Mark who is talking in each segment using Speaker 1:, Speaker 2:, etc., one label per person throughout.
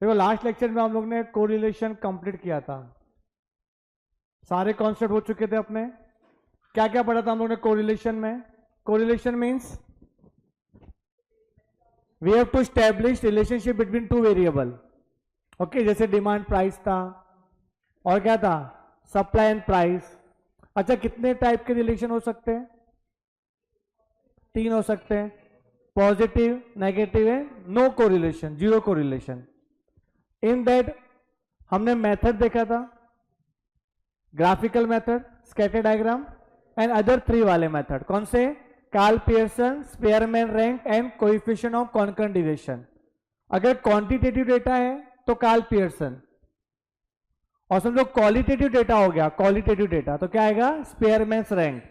Speaker 1: देखो last lecture में हम लोग ने कोरिलेशन कंप्लीट किया था, सारे कॉन्सेप्ट हो चुके थे अपने। क्या क्या पढ़ा था हम लोग ने कोरिलेशन में? Correlation means we have to establish relationship between two variable. Okay, जैसे डिमांड प्राइस था और क्या था, सप्लाई एंड प्राइस। अच्छा, कितने टाइप के रिलेशन हो सकते हैं? 3 हो सकते हैं, पॉजिटिव, नेगेटिव है, no correlation, zero correlation. In that हमने मेथड देखा था, graphical method, scatter diagram and other 3 वाले मेथड। कौन से? Karl Pearson, Spearman rank and coefficient of concurrent deviation. अगर क्वांटिटेटिव डेटा है तो कार्ल पियर्सन, और समझो क्वालिटेटिव डेटा हो गया, क्वालिटेटिव डेटा तो क्या आएगा? स्पेयरमैन्स रैंक।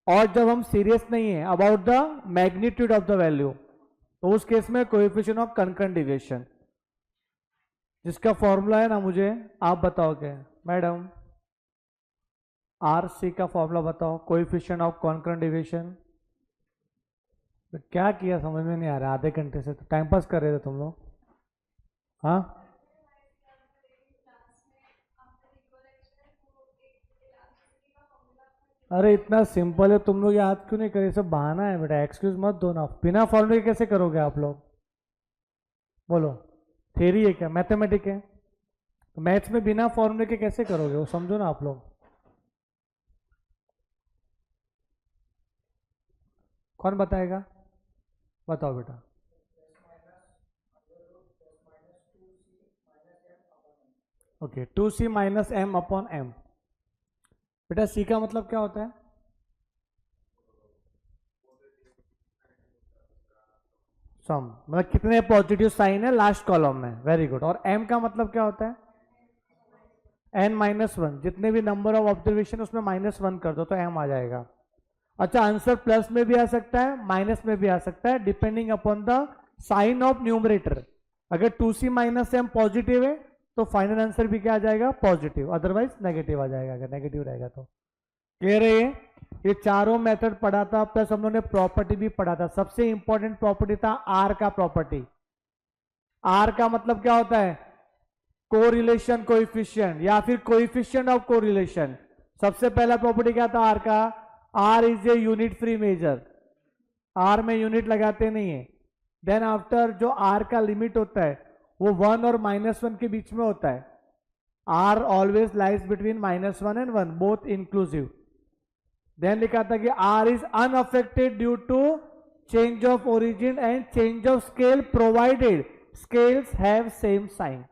Speaker 1: और जब हम सीरियस नहीं है about the magnitude of the value, तो उस केस में कोएफिशिएंट ऑफ कॉन्करेंट डिविएशन, जिसका फॉर्मूला है ना, मुझे आप बताओगे मैडम, आरसी का फॉर्मूला बताओ, कोएफिशिएंट ऑफ कॉन्करेंट डिविएशन। तो क्या किया समझ में नहीं आ रहा, आधे घंटे से तो टाइम पास कर रहे थे तुम लोग। हाँ, अरे इतना सिंपल है, तुम लोग याद क्यों नहीं करे? सब बहाना है बेटा, एक्सक्यूज मत दो ना। बिना फॉर्मूले के कैसे करोगे आप लोग? बोलो, थ्योरी है क्या, मैथमेटिक है? मैथ्स में बिना फॉर्मूले के कैसे करोगे, वो समझो ना आप लोग। कौन बताएगा? बताओ बेटा। Okay, 2c minus M upon M. बेटा सी का मतलब क्या होता है? सम, मतलब कितने पॉजिटिव साइन है लास्ट कॉलम में। Very good. और एम का मतलब क्या होता है? n-1, जितने भी नंबर ऑफ ऑब्जर्वेशन उसमें -1 कर दो तो m आ जाएगा। अच्छा, आंसर प्लस में भी आ सकता है, माइनस में भी आ सकता है, depending upon the sign of numerator. अगर 2c माइनस एम पॉजिटिव है तो फाइनल आंसर भी क्या आ जाएगा? पॉजिटिव, अदरवाइज नेगेटिव आ जाएगा, अगर नेगेटिव रहेगा तो। क्लियर है ये चारों मेथड पढ़ा था, प्लस हम लोगों ने प्रॉपर्टी भी पढ़ा था। सबसे इंपॉर्टेंट प्रॉपर्टी था आर का प्रॉपर्टी। आर का मतलब क्या होता है? कोरिलेशन कोएफिशिएंट या फिर कोएफिशिएंट ऑफ कोरिलेशन। सबसे पहला प्रॉपर्टी क्या था आर का? R is a unit free measure. R में यूनिट लगाते नहीं है। देन आफ्टर जो आर का लिमिट होता है वो 1 और -1 के बीच में होता है। R always lies between -1 and 1, both inclusive. Then लिखा था कि r is unaffected due to change of origin and change of scale provided scales have same sign.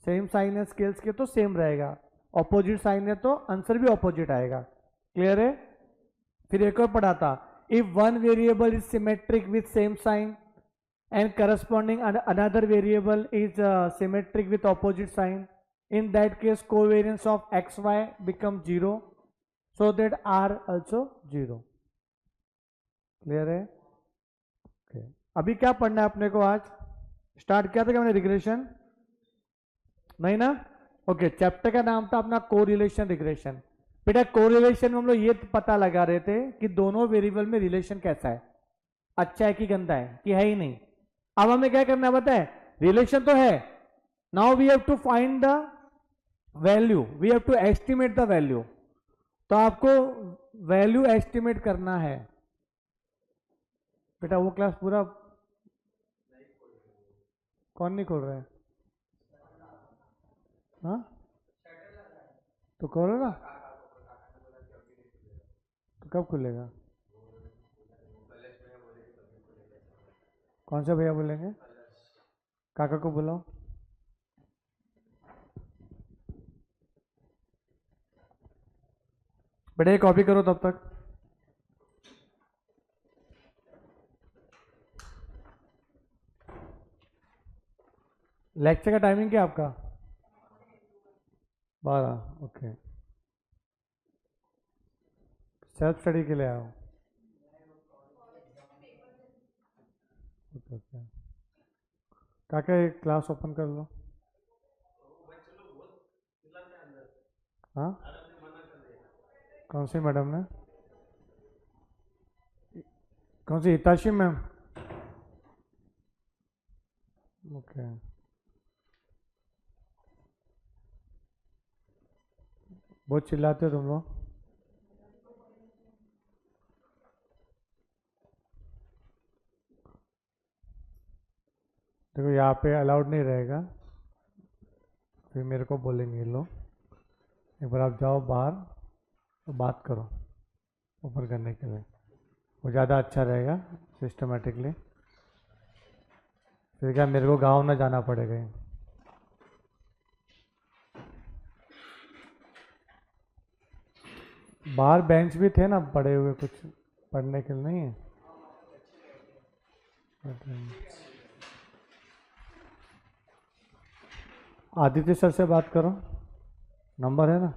Speaker 1: Same sign है स्केल्स के तो सेम रहेगा, ऑपोजिट साइन है तो answer भी ऑपोजिट आएगा। क्लियर है? फिर एक और पढ़ा था, if one variable is symmetric with same sign and corresponding another variable is symmetric with opposite sign, in that case covariance of x y become 0 so that r also 0। Clear है? okay. अभी क्या पढ़ना है अपने को? आज start किया था क्या मैंने रिग्रेशन? नहीं ना? ओके, चैप्टर का नाम था अपना कोरिलेशन रिग्रेशन। बेटा कोरिलेशन में हम लोग ये पता लगा रहे थे कि दोनों वेरिएबल में रिलेशन कैसा है, अच्छा है कि गंदा है कि है ही नहीं। अब हमें क्या करना है पता है? रिलेशन तो है, now we have to find the value, we have to estimate the value. तो आपको वैल्यू एस्टिमेट करना है। बेटा वो क्लास पूरा कौन नहीं खोल रहा है? हाँ तो खोलो ना, तो कब खुलेगा? कौन सा भैया बोलेंगे? काका को बुलाओ। बेटा ये कॉपी करो तब तक। लेक्चर का टाइमिंग क्या आपका? 12। ओके, सेल्फ स्टडी के लिए आओ। ओके ओके, काका एक क्लास ओपन कर लो। हाँ, कौन सी मैडम ने? कौन सी? हिताशी मैम? ओके, बहुत चिल्लाते हो तुम लोग। देखो यहाँ पे अलाउड नहीं रहेगा, फिर मेरे को बोलेंगे ये लोग। एक बार आप जाओ बाहर तो बात करो ऊपर करने के लिए, वो ज़्यादा अच्छा रहेगा सिस्टमेटिकली। फिर क्या मेरे को गाँव ना जाना पड़ेगा। बाहर बेंच भी थे ना पड़े हुए, कुछ पढ़ने के लिए नहीं है। आदित्य सर से बात करो, नंबर है ना,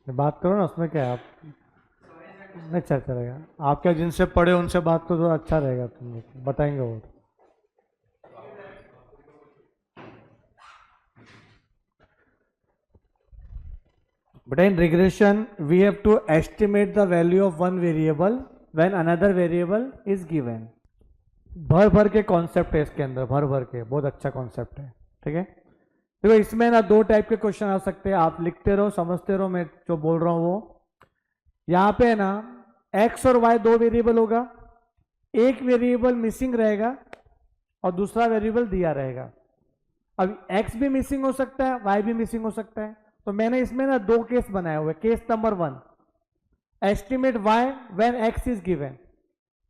Speaker 1: बात करो ना, उसमें क्या है। आप नहीं अच्छा रहेगा, आप क्या जिनसे पढ़े उनसे बात करो तो अच्छा रहेगा, तुम बताएंगे वो। But in regression, we have to estimate the value of one variable when another variable is given. भर भर के कॉन्सेप्ट है इसके अंदर, भर भर के, बहुत अच्छा कॉन्सेप्ट है। ठीक है, देखो इसमें ना दो टाइप के क्वेश्चन आ सकते हैं, आप लिखते रहो समझते रहो, मैं जो बोल रहा हूं वो। यहाँ पे ना x और y दो वेरिएबल होगा, एक वेरिएबल मिसिंग रहेगा और दूसरा वेरिएबल दिया रहेगा। अब x भी मिसिंग हो सकता है, y भी मिसिंग हो सकता है, तो मैंने इसमें ना दो केस बनाए हुए। Case number 1, estimate y when x is given,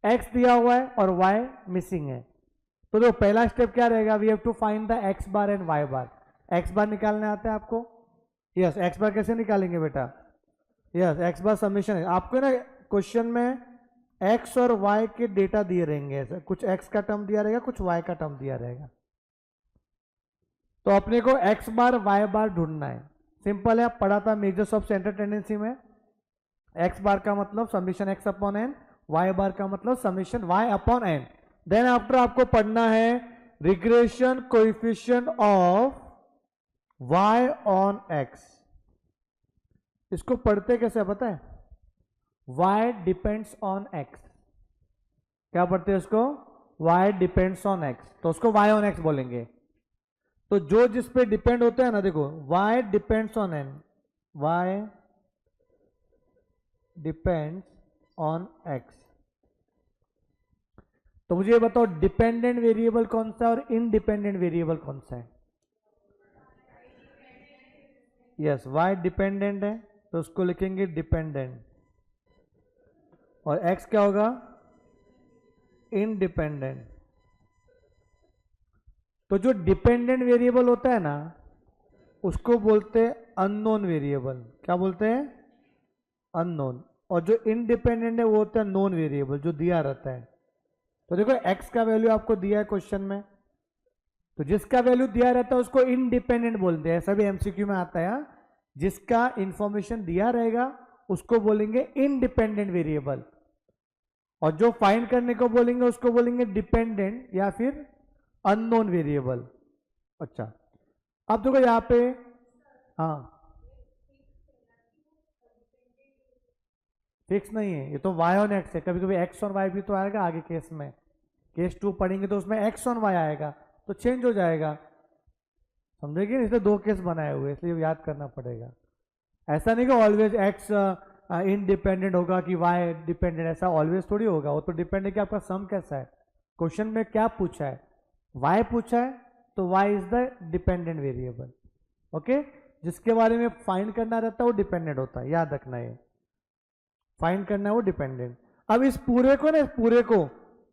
Speaker 1: x दिया हुआ है और y मिसिंग है। तो देखो पहला स्टेप क्या रहेगा, we have to find the x bar and y bar. x bar निकालने आता है आपको? यस, x बार कैसे निकालेंगे बेटा? यस, x बार समीशन है आपको ना। क्वेश्चन में x और y के डेटा दिए रहेंगे, ऐसा कुछ x का टर्म दिया रहेगा, कुछ y का टर्म दिया रहेगा। तो अपने को x बार y बार ढूंढना है। सिंपल है, पढ़ा था मेजर्स ऑफ सेंटर टेंडेंसी में। x बार का मतलब summation x upon n, y bar का मतलब summation y upon n। Then after आपको पढ़ना है regression coefficient of y on x। इसको पढ़ते कैसे पता है? y depends on x। क्या पढ़ते हैं इसको? y डिपेंड्स ऑन x, तो उसको y ऑन x बोलेंगे। तो जो जिस पे डिपेंड होते हैं ना, देखो y depends on n, y depends on x। तो मुझे ये बताओ डिपेंडेंट वेरिएबल कौन सा है और इनडिपेंडेंट वेरिएबल कौन सा है? यस, y डिपेंडेंट है तो उसको लिखेंगे डिपेंडेंट, और x क्या होगा? इनडिपेंडेंट। तो जो डिपेंडेंट वेरिएबल होता है ना उसको बोलते हैं अननोन वेरिएबल। क्या बोलते हैं? अननोन। और जो इनडिपेंडेंट है वो होता है नोन वेरिएबल, जो दिया रहता है। तो देखो x का वैल्यू आपको दिया है क्वेश्चन में, तो जिसका वैल्यू दिया रहता है उसको इनडिपेंडेंट बोलते हैं। ऐसा भी एमसीक्यू में आता है, जिसका इंफॉर्मेशन दिया रहेगा उसको बोलेंगे इनडिपेंडेंट वेरिएबल, और जो फाइंड करने को बोलेंगे उसको बोलेंगे डिपेंडेंट या फिर अननोन वेरिएबल। अच्छा, अब देखो यहाँ पे, हाँ फिक्स नहीं है, ये तो y ऑन x है। कभी कभी x और y भी तो आएगा आगे केस में। केस 2 पढ़ेंगे तो उसमें x ऑन y आएगा, तो चेंज हो जाएगा, समझेंगे? इसलिए दो केस बनाए हुए, इसलिए याद करना पड़ेगा। ऐसा नहीं कि ऑलवेज x इनडिपेंडेंट होगा कि y डिपेंडेंट, ऐसा ऑलवेज थोड़ी होगा। वो तो डिपेंड है कि आपका सम कैसा है। क्वेश्चन में क्या पूछा है? y पूछा है, तो y is the dependent variable. Okay, जिसके बारे में फाइंड करना रहता है वो डिपेंडेंट होता है, याद रखना है। फाइंड करना है वो डिपेंडेंट। अब इस पूरे को ना,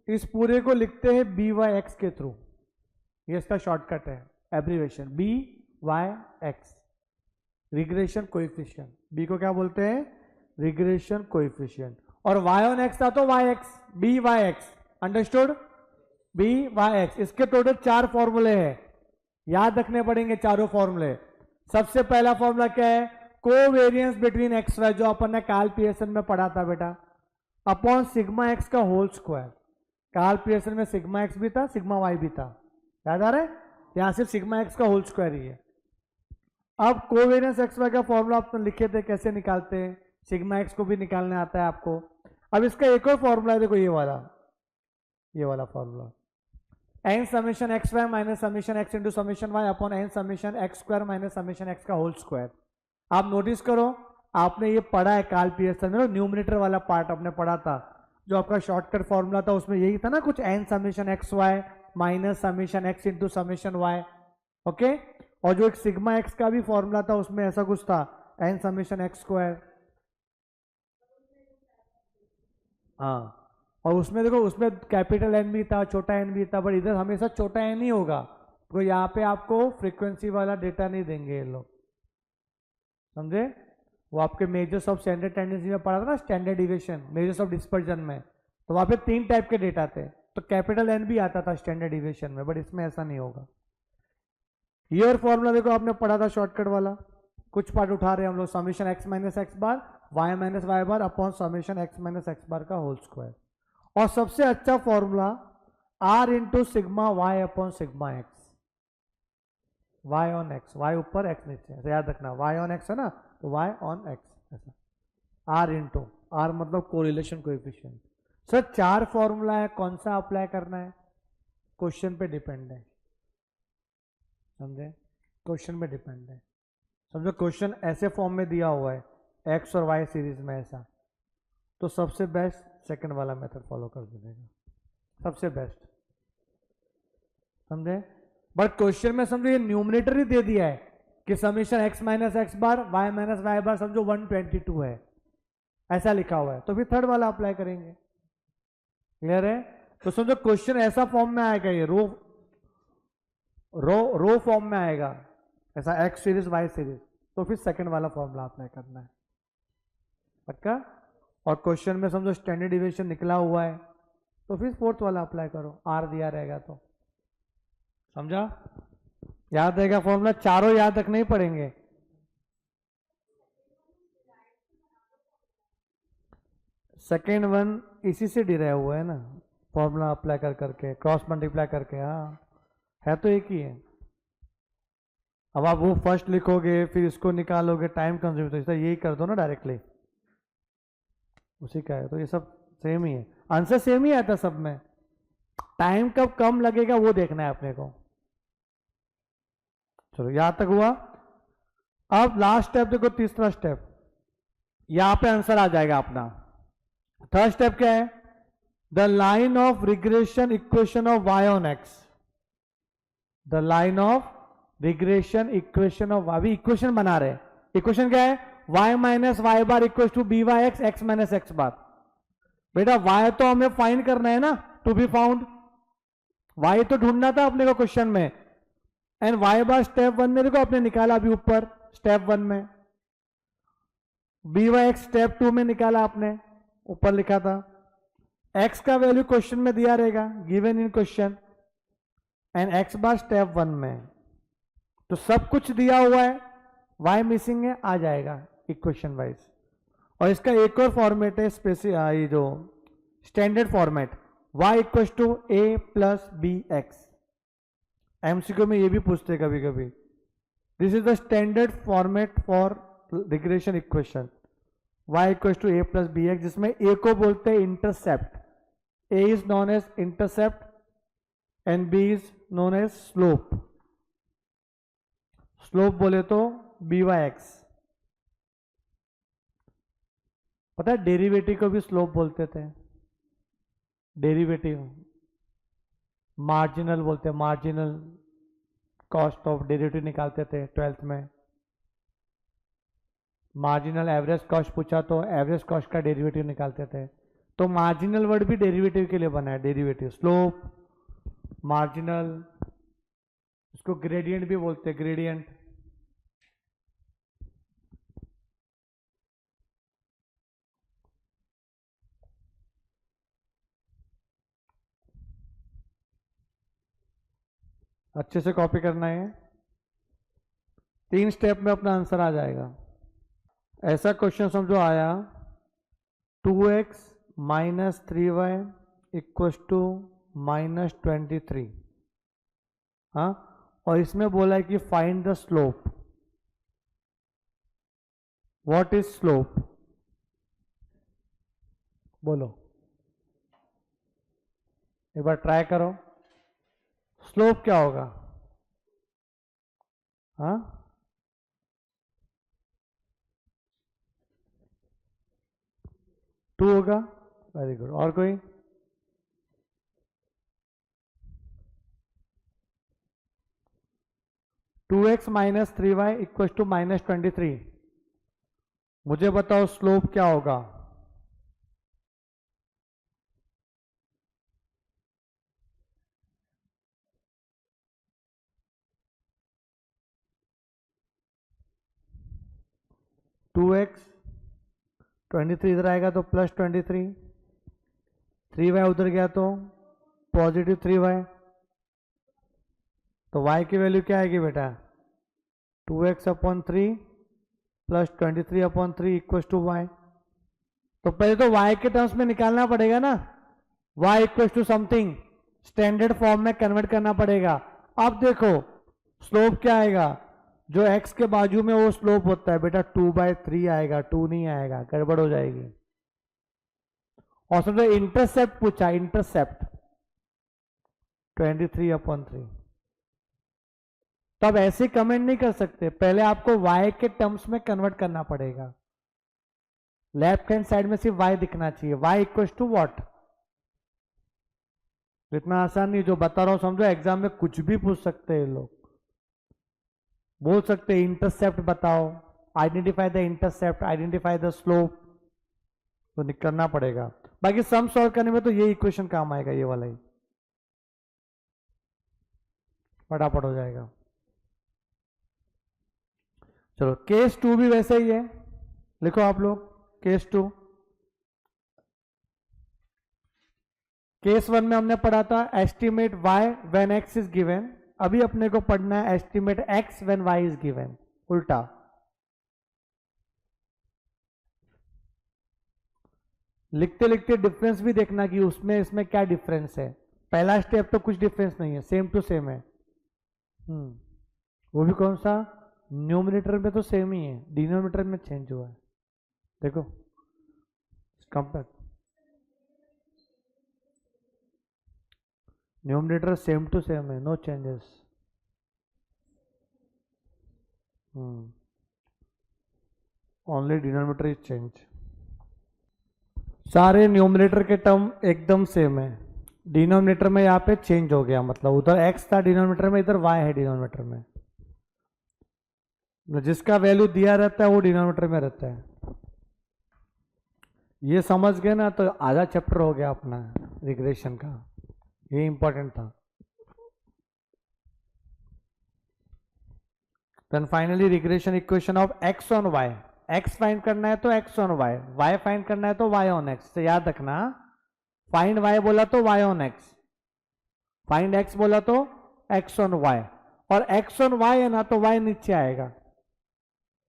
Speaker 1: इस पूरे को लिखते हैं बी वाई एक्स के थ्रू। ये इसका शॉर्टकट है, abbreviation b Y x, regression coefficient. B को क्या बोलते हैं? Regression coefficient. और वाई ऑन एक्स था तो y x, b Y x, understood? B Y x. इसके टोटल 4 फॉर्मूले हैं, याद रखने पड़ेंगे चारों फॉर्मूले। सबसे पहला फॉर्मूला क्या है? कोवेरियंस बिटवीन एक्स वाई, जो अपन ने कार्ल पियर्सन में पढ़ा था बेटा, अपॉन सिग्मा एक्स का होल स्क्वायर। कार्ल पियर्सन में सिग्मा एक्स भी था, सिग्मा वाई भी था, याद आ रहा है? यहां सिर्फ सिग्मा एक्स का होल स्क्वायर ही है। अब कोवेरियंस एक्स वाई का फॉर्मूला आपने लिखे थे, कैसे निकालते हैं? सिग्मा एक्स को भी निकालने आता है आपको। अब इसका एक और फॉर्मूला है, देखो ये वाला, ये वाला formula, n summation x Y minus summation x into summation Y upon N summation x square minus summation x का होल स्क्वायर। आप नोटिस करो, आपने ये पढ़ा है काल पियर्सन में, न्यूमरेटर वाला पार्ट आपने पढ़ा था, जो आपका शॉर्टकट फॉर्मूला था उसमें यही था ना, कुछ n summation x Y minus summation x into summation y. Okay, और जो एक सिग्मा एक्स का भी फॉर्मूला था उसमें ऐसा कुछ था, एन समेशन एक्स स्क्वायर। हाँ, और उसमें देखो, उसमें कैपिटल एन भी था, छोटा एन भी था, बट इधर हमेशा छोटा एन ही होगा, तो यहाँ पे आपको फ्रीक्वेंसी वाला डेटा नहीं देंगे ये लोग, समझे? वो आपके मेजर्स ऑफ स्टैंडर्ड टेंडेंसी में पढ़ा था ना, standard deviation, measures of dispersion में, तो वहाँ पे 3 टाइप के डेटा थे, तो कैपिटल एन भी आता था स्टैंडर्ड डिविएशन में, बट इसमें ऐसा नहीं होगा। ये और फॉर्मूला देखो आपने पढ़ा था शॉर्टकट वाला, कुछ पार्ट उठा रहे हैं हम लोग, summation x minus x bar y minus Y bar upon summation x minus x bar का होल स्क्वायर। और सबसे अच्छा formula r into sigma Y upon sigma x, y on x, y ऊपर एक्स नीचे, ऐसे याद रखना, वाई ऑन एक्स है ना, तो वाई ऑन एक्स ऐसा, आर इंटू, आर मतलब कोरिलेशन कोएफिशिएंट। सर 4 फॉर्मूला है, कौन सा अप्लाई करना है क्वेश्चन पे डिपेंड है, समझे? क्वेश्चन पे डिपेंड है। समझो क्वेश्चन ऐसे फॉर्म में दिया हुआ है एक्स और वाई सीरीज में ऐसा, तो सबसे बेस्ट सेकंड वाला मेथड फॉलो कर दीजिएगा, सबसे बेस्ट, समझे? बट क्वेश्चन में समझो ये न्यूमरेटर ही दे दिया है कि summation x minus x bar y minus Y बार समझो 122 है, ऐसा लिखा हुआ है, तो फिर थर्ड वाला अप्लाई करेंगे। क्लियर है? तो समझो क्वेश्चन ऐसा फॉर्म में आएगा, ये रो रो रो फॉर्म में आएगा ऐसा, एक्स सीरीज वाई सीरीज, तो फिर सेकंड वाला फॉर्मूला अप्लाई करना है, पक्का? और क्वेश्चन में समझो स्टैंडर्ड डिविएशन निकला हुआ है, तो फिर फोर्थ वाला अप्लाई करो, आर दिया रहेगा तो, समझा? याद रहेगा फॉर्मूला, चारों याद रखने ही पड़ेंगे। सेकेंड वन इसी से डिराइव हुआ है ना, फॉर्मूला अप्लाई कर करके, क्रॉस मल्टीप्लाई करके, हाँ है तो एक ही है। अब आप वो फर्स्ट लिखोगे फिर इसको निकालोगे, टाइम कंज्यूम, तो यही कर दो ना डायरेक्टली, उसी का है, तो ये सब सेम ही है, आंसर सेम ही आता सब में, टाइम कब कम लगेगा वो देखना है अपने को। चलो यहां तक हुआ। अब लास्ट स्टेप देखो, तीसरा स्टेप, यहां पे आंसर आ जाएगा अपना। थर्ड स्टेप क्या है? The line of regression equation of y on x, the line of regression equation of y, equation बना रहे, इक्वेशन क्या है? y minus Y bar equal to B Y x, x minus x bar. बेटा y तो हमें find करना है ना, टू बी फाउंड, y तो ढूंढना था अपने को क्वेश्चन में, एंड y बार स्टेप 1 में देखो आपने निकाला अभी ऊपर स्टेप 1 में, बी वाई एक्स स्टेप 2 में निकाला आपने, ऊपर लिखा था, x का वैल्यू क्वेश्चन में दिया रहेगा, given in question, and x bar step 1 में, तो सब कुछ दिया हुआ है, y मिसिंग है, आ जाएगा इक्वेशन वाइज। और इसका एक और फॉर्मेट है ये जो standard format, y equal to a plus b x, MCQ में ये भी पूछते कभी कभी, this is the standard format for regression equation, y equal to a plus b x, जिसमें a को बोलते हैं intercept, a is known as intercept and b is known as slope, slope बोले तो बी वाई एक्स, पता है derivative को भी स्लोप बोलते थे, डेरिवेटिव मार्जिनल बोलते हैं, मार्जिनल कॉस्ट ऑफ डेरिवेटिव निकालते थे 12th में, मार्जिनल एवरेज कॉस्ट पूछा तो एवरेज कॉस्ट का डेरिवेटिव निकालते थे, तो मार्जिनल वर्ड भी डेरिवेटिव के लिए बना है, डेरिवेटिव, स्लोप, मार्जिनल, इसको ग्रेडियंट भी बोलते हैं, ग्रेडियंट। अच्छे से कॉपी करना है, 3 स्टेप में अपना आंसर आ जाएगा। ऐसा क्वेश्चन समझो आया, 2x minus 3y equal to minus 23, हाँ, और इसमें बोला है कि find the slope, what is slope, बोलो। एक बार ट्राई करो, स्लोप क्या होगा? हाँ, 2 होगा। Very good. और कोई? Two x minus 3y equal to -23। मुझे बताओ स्लोप क्या होगा? (2x) 23 इधर आएगा तो +23, 3y उधर गया तो +3y, तो y की वैल्यू क्या आएगी बेटा? 2x/3 plus 23/3 equal to y। तो पहले तो y के टर्म्स में निकालना पड़ेगा ना, y equal to something, standard form में कन्वर्ट करना पड़ेगा। अब देखो स्लोप क्या आएगा, जो x के बाजू में वो स्लोप होता है बेटा 2/3 आएगा, 2 नहीं आएगा, गड़बड़ हो जाएगी। और समझो इंटरसेप्ट पूछा, इंटरसेप्ट 23/3। तो अब ऐसे कमेंट नहीं कर सकते, पहले आपको y के टर्म्स में कन्वर्ट करना पड़ेगा। लेफ्ट हैंड साइड में सिर्फ y दिखना चाहिए, y इक्वल टू व्हाट। इतना आसान नहीं, जो बता रहा हूं समझो, एग्जाम में कुछ भी पूछ सकते हैं लोग, बोल सकते हैं इंटरसेप्ट बताओ, identify the intercept, identify the slope, तो करना पड़ेगा। बाकी सम सॉल्व करने में तो ये इक्वेशन काम आएगा, ये वाला ही फटाफट हो जाएगा। चलो केस 2 भी वैसे ही है, लिखो आप लोग केस 2। केस 1 में हमने पढ़ा था estimate y when x is given, अभी अपने को पढ़ना है estimate x when y is given, उल्टा। लिखते लिखते डिफरेंस भी देखना कि उसमें इसमें क्या डिफरेंस है। पहला स्टेप तो कुछ डिफरेंस नहीं है, सेम टू सेम है। वो भी कौन सा? न्यूमरेटर में तो सेम ही है, डिनोमिनेटर में चेंज हुआ है। देखो compare, numerator same to same है, no changes. Only denominator is change. सारे न्यूमरेटर के टर्म एकदम सेम है, डिनोमिनेटर में यहाँ पे चेंज हो गया, मतलब उधर x था डिनोमिनेटर में, इधर y है डिनोमिनेटर में। जिसका वैल्यू दिया रहता है वो डिनोमिनेटर में रहता है। ये समझ गए ना तो आधा चैप्टर हो गया अपना रिग्रेशन का, ये इंपॉर्टेंट था। Then finally regression equation of x on y, x find करना है तो x on y, y find करना है तो y ऑन x। तो याद रखना, फाइंड y बोला तो y on x, find x बोला तो x ऑन y, और x ऑन y है ना तो y नीचे आएगा।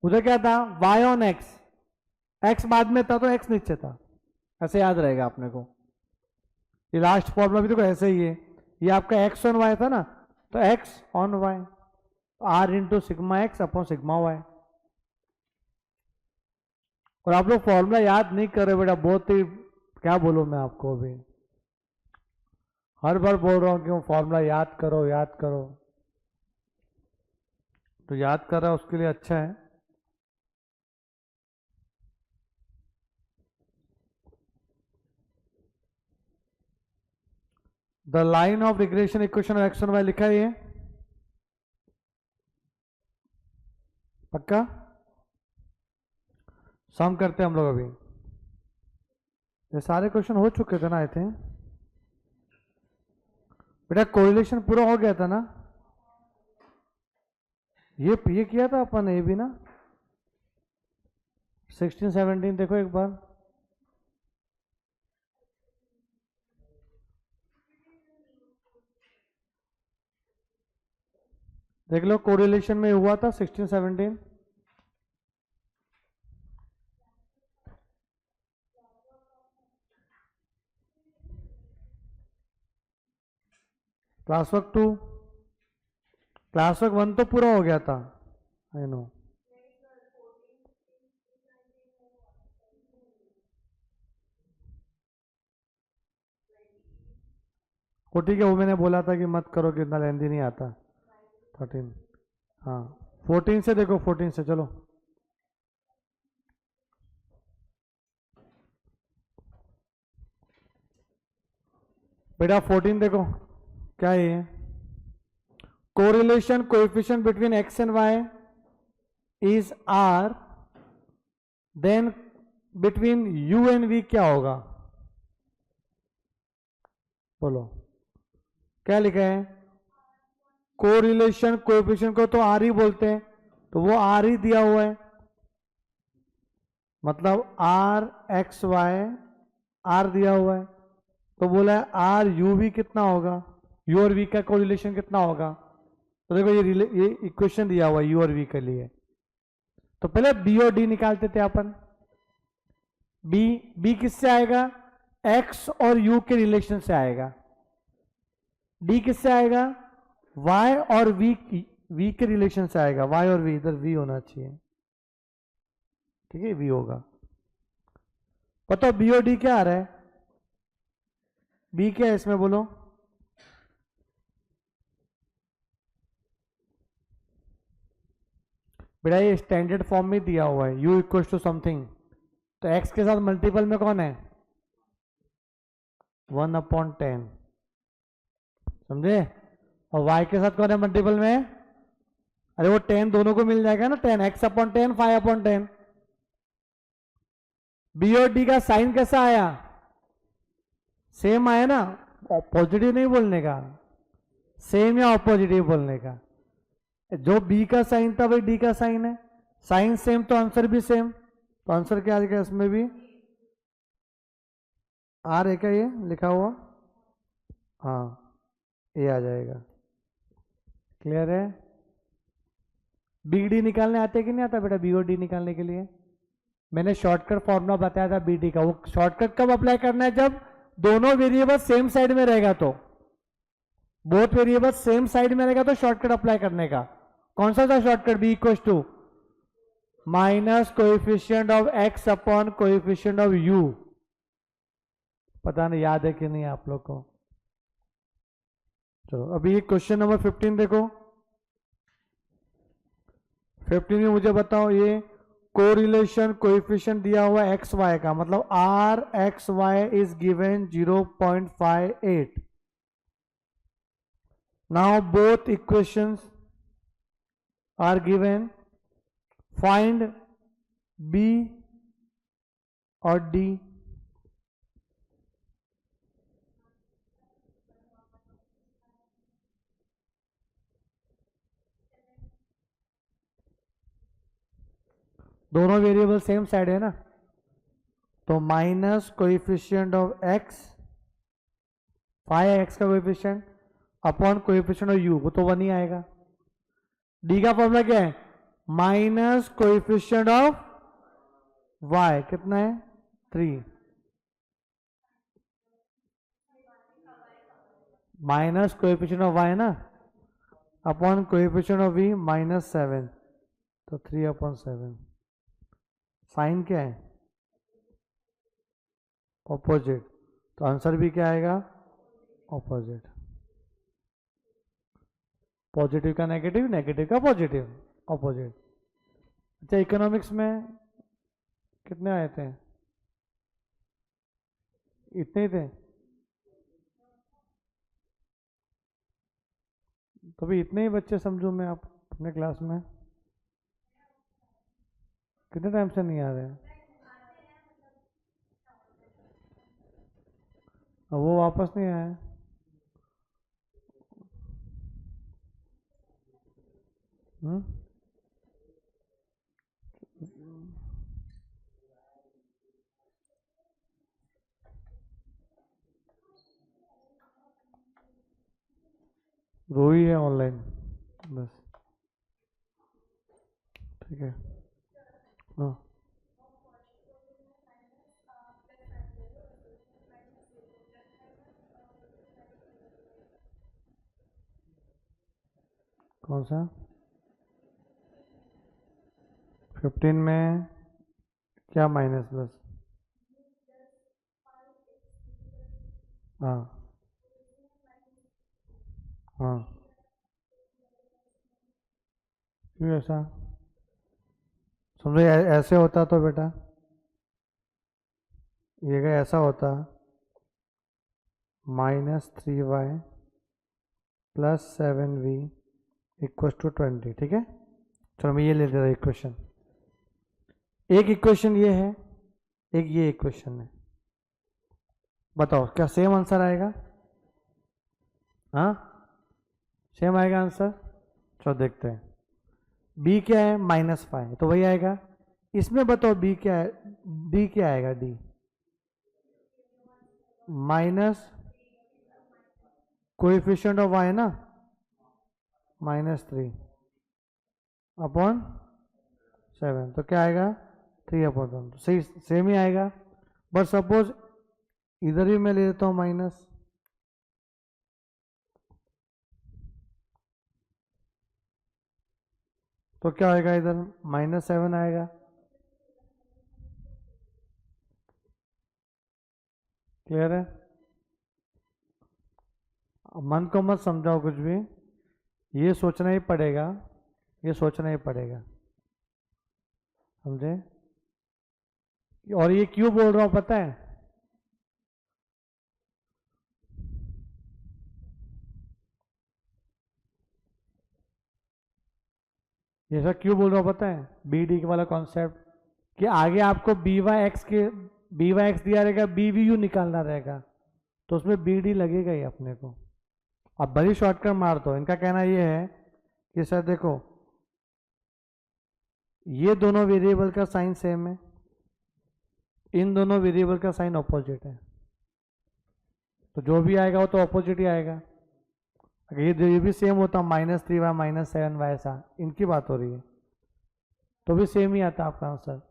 Speaker 1: उधर क्या था? y ऑन x, x बाद में था तो x नीचे था, ऐसे याद रहेगा अपने को। ये लास्ट फॉर्मूला भी देखो ऐसे ही है, ये आपका x ऑन y था ना, तो x on y, r into sigma x upon sigma y. और आप लोग फॉर्मूला याद नहीं कर रहे बेटा, बहुत ही क्या बोलूं मैं आपको, अभी हर बार बोल रहा हूं कि फॉर्मूला याद करो याद करो, तो याद कर रहा है उसके लिए अच्छा है। The line of regression equation of x on y लिखा है ये, पक्का? सम करते हैं हम लोग अभी, ये सारे क्वेश्चन हो चुके थे ना आई थिंक। बेटा कोरिलेशन पूरा हो गया था ना, ये किया था अपन, ये भी ना 16 17 देखो एक बार, देख लो कोरिलेशन में हुआ था 16 17। क्लास वर्क 2, क्लास वर्क 1 तो पूरा हो गया था, आई नो। वो ठीक है, वो मैंने बोला था कि मत करो कि इतना लेंदी नहीं आता। 13, हाँ 14 से देखो, 14 से चलो। बेटा 14 देखो क्या है ये, correlation coefficient between x and y is r, then between u and v क्या होगा, बोलो क्या लिखा है। कोरिलेशन कोएफिशिएंट को तो आर ही बोलते हैं, तो वो आर ही दिया हुआ है, मतलब आर एक्स वाई आर दिया हुआ है, तो बोला है आर यू वी कितना होगा, यू और वी का कोरिलेशन कितना होगा। तो देखो ये इक्वेशन दिया हुआ है यू और वी के लिए। तो पहले बी और डी निकालते थे अपन। बी किससे आएगा, एक्स और यू के रिलेशन से आएगा। डी किससे आएगा, वाई और वी के रिलेशन से आएगा। वाई और वी, इधर वी होना चाहिए, ठीक है वी होगा। बताओ बी और डी क्या आ रहा है, बी क्या है इसमें बोलो। बेटा ये स्टैंडर्ड फॉर्म में दिया हुआ है, u इक्वल टू समथिंग, तो x के साथ मल्टीपल में कौन है 1/10, समझे, और y के साथ कौन है मल्टीपल में, अरे वो 10 दोनों को मिल जाएगा ना, 10 x/10 5/10। बी और डी का साइन कैसा आया, सेम आया ना, पॉजिटिव नहीं बोलने का, सेम या ऑपोजिटिव बोलने का। जो बी का साइन था वही डी का साइन है, साइन सेम तो आंसर भी सेम, तो आंसर क्या आ जाएगा इसमें भी आर है क्या ये लिखा हुआ, हाँ ये आ जाएगा। क्लियर है। बी डी निकालने आते कि नहीं आता बेटा, बी और डी निकालने के लिए मैंने शॉर्टकट फॉर्मूला बताया था बी डी का। वो शॉर्टकट कब अप्लाई करना है, जब दोनों वेरिएबल सेम साइड में रहेगा, तो बोथ वेरिएबल सेम साइड में रहेगा तो शॉर्टकट अप्लाई करने का। कौन सा था shortcut, b equal to minus coefficient of x upon coefficient of u. पता नहीं याद है कि नहीं आप लोग को। चलो अभी क्वेश्चन नंबर 15 देखो। 15 में मुझे बताओ, ये कोरिलेशन कोएफिशिएंट दिया हुआ एक्स वाई का, मतलब r x y is given 0.58। Now both equations are given, find b और डी। दोनों वेरिएबल सेम साइड है ना, तो minus coefficient of x, five x का coefficient upon coefficient of u, वो तो 1 ही आएगा। डी का फॉर्मूला क्या है, माइनस कोएफिशिएंट ऑफ वाई कितना है 3, माइनस कोएफिशिएंट ऑफ वाई ना अपॉन कोएफिशिएंट ऑफ वी -7, तो 3/7। साइन क्या है ऑपोजिट, तो आंसर भी क्या आएगा ऑपोजिट। पॉजिटिव का नेगेटिव, नेगेटिव का पॉजिटिव, ऑपोजिट। अच्छा इकोनॉमिक्स में कितने आए थे, इतने ही थे, तो भी इतने ही बच्चे समझू मैं आप अपने क्लास में, कितने टाइम से नहीं आ रहे हैं, वो वापस नहीं आए। रोई है ऑनलाइन बस, ठीक है। हाँ कौन सा 15 में क्या माइनस बस, हाँ हाँ, क्यों ऐसा? समझो ऐसे होता तो बेटा, ये अगर ऐसा होता -3y + 7v = 20, ठीक है। चलो मैं ये ले ले रहा इक्वेशन, एक इक्वेशन ये है, एक ये इक्वेशन है। बताओ क्या सेम आंसर आएगा? हाँ, सेम आएगा आंसर। चलो देखते हैं। b क्या है? -5, तो वही आएगा। इसमें बताओ b क्या है, d क्या आएगा? d minus coefficient of y है ना, -3/7, तो क्या आएगा? 3/7, तो सही सेम ही आएगा। बट सपोज इधर भी मैं ले लेता हूँ माइनस, तो क्या आएगा? इधर -7 आएगा। क्लियर है? मन को मत समझाओ कुछ भी, ये सोचना ही पड़ेगा, ये सोचना ही पड़ेगा, समझे? और ये क्यों बोल रहा हूं पता है? ये सब क्यों बोल रहा हूं पता है? बी डी वाला कॉन्सेप्ट, कि आगे आपको बी वाई एक्स दिया रहेगा, बी वी यू निकालना रहेगा, तो उसमें बी डी लगेगा ही अपने को। अब बड़ी शॉर्टकट मार दो। इनका कहना ये है कि सर देखो, ये दोनों वेरिएबल का साइन सेम है, इन दोनों वेरिएबल का साइन ऑपोजिट है, तो जो भी आएगा वो तो ऑपोजिट ही आएगा। अगर ये भी सेम होता -3y -7y, ऐसा इनकी बात हो रही है, तो भी सेम ही आता आपका आंसर।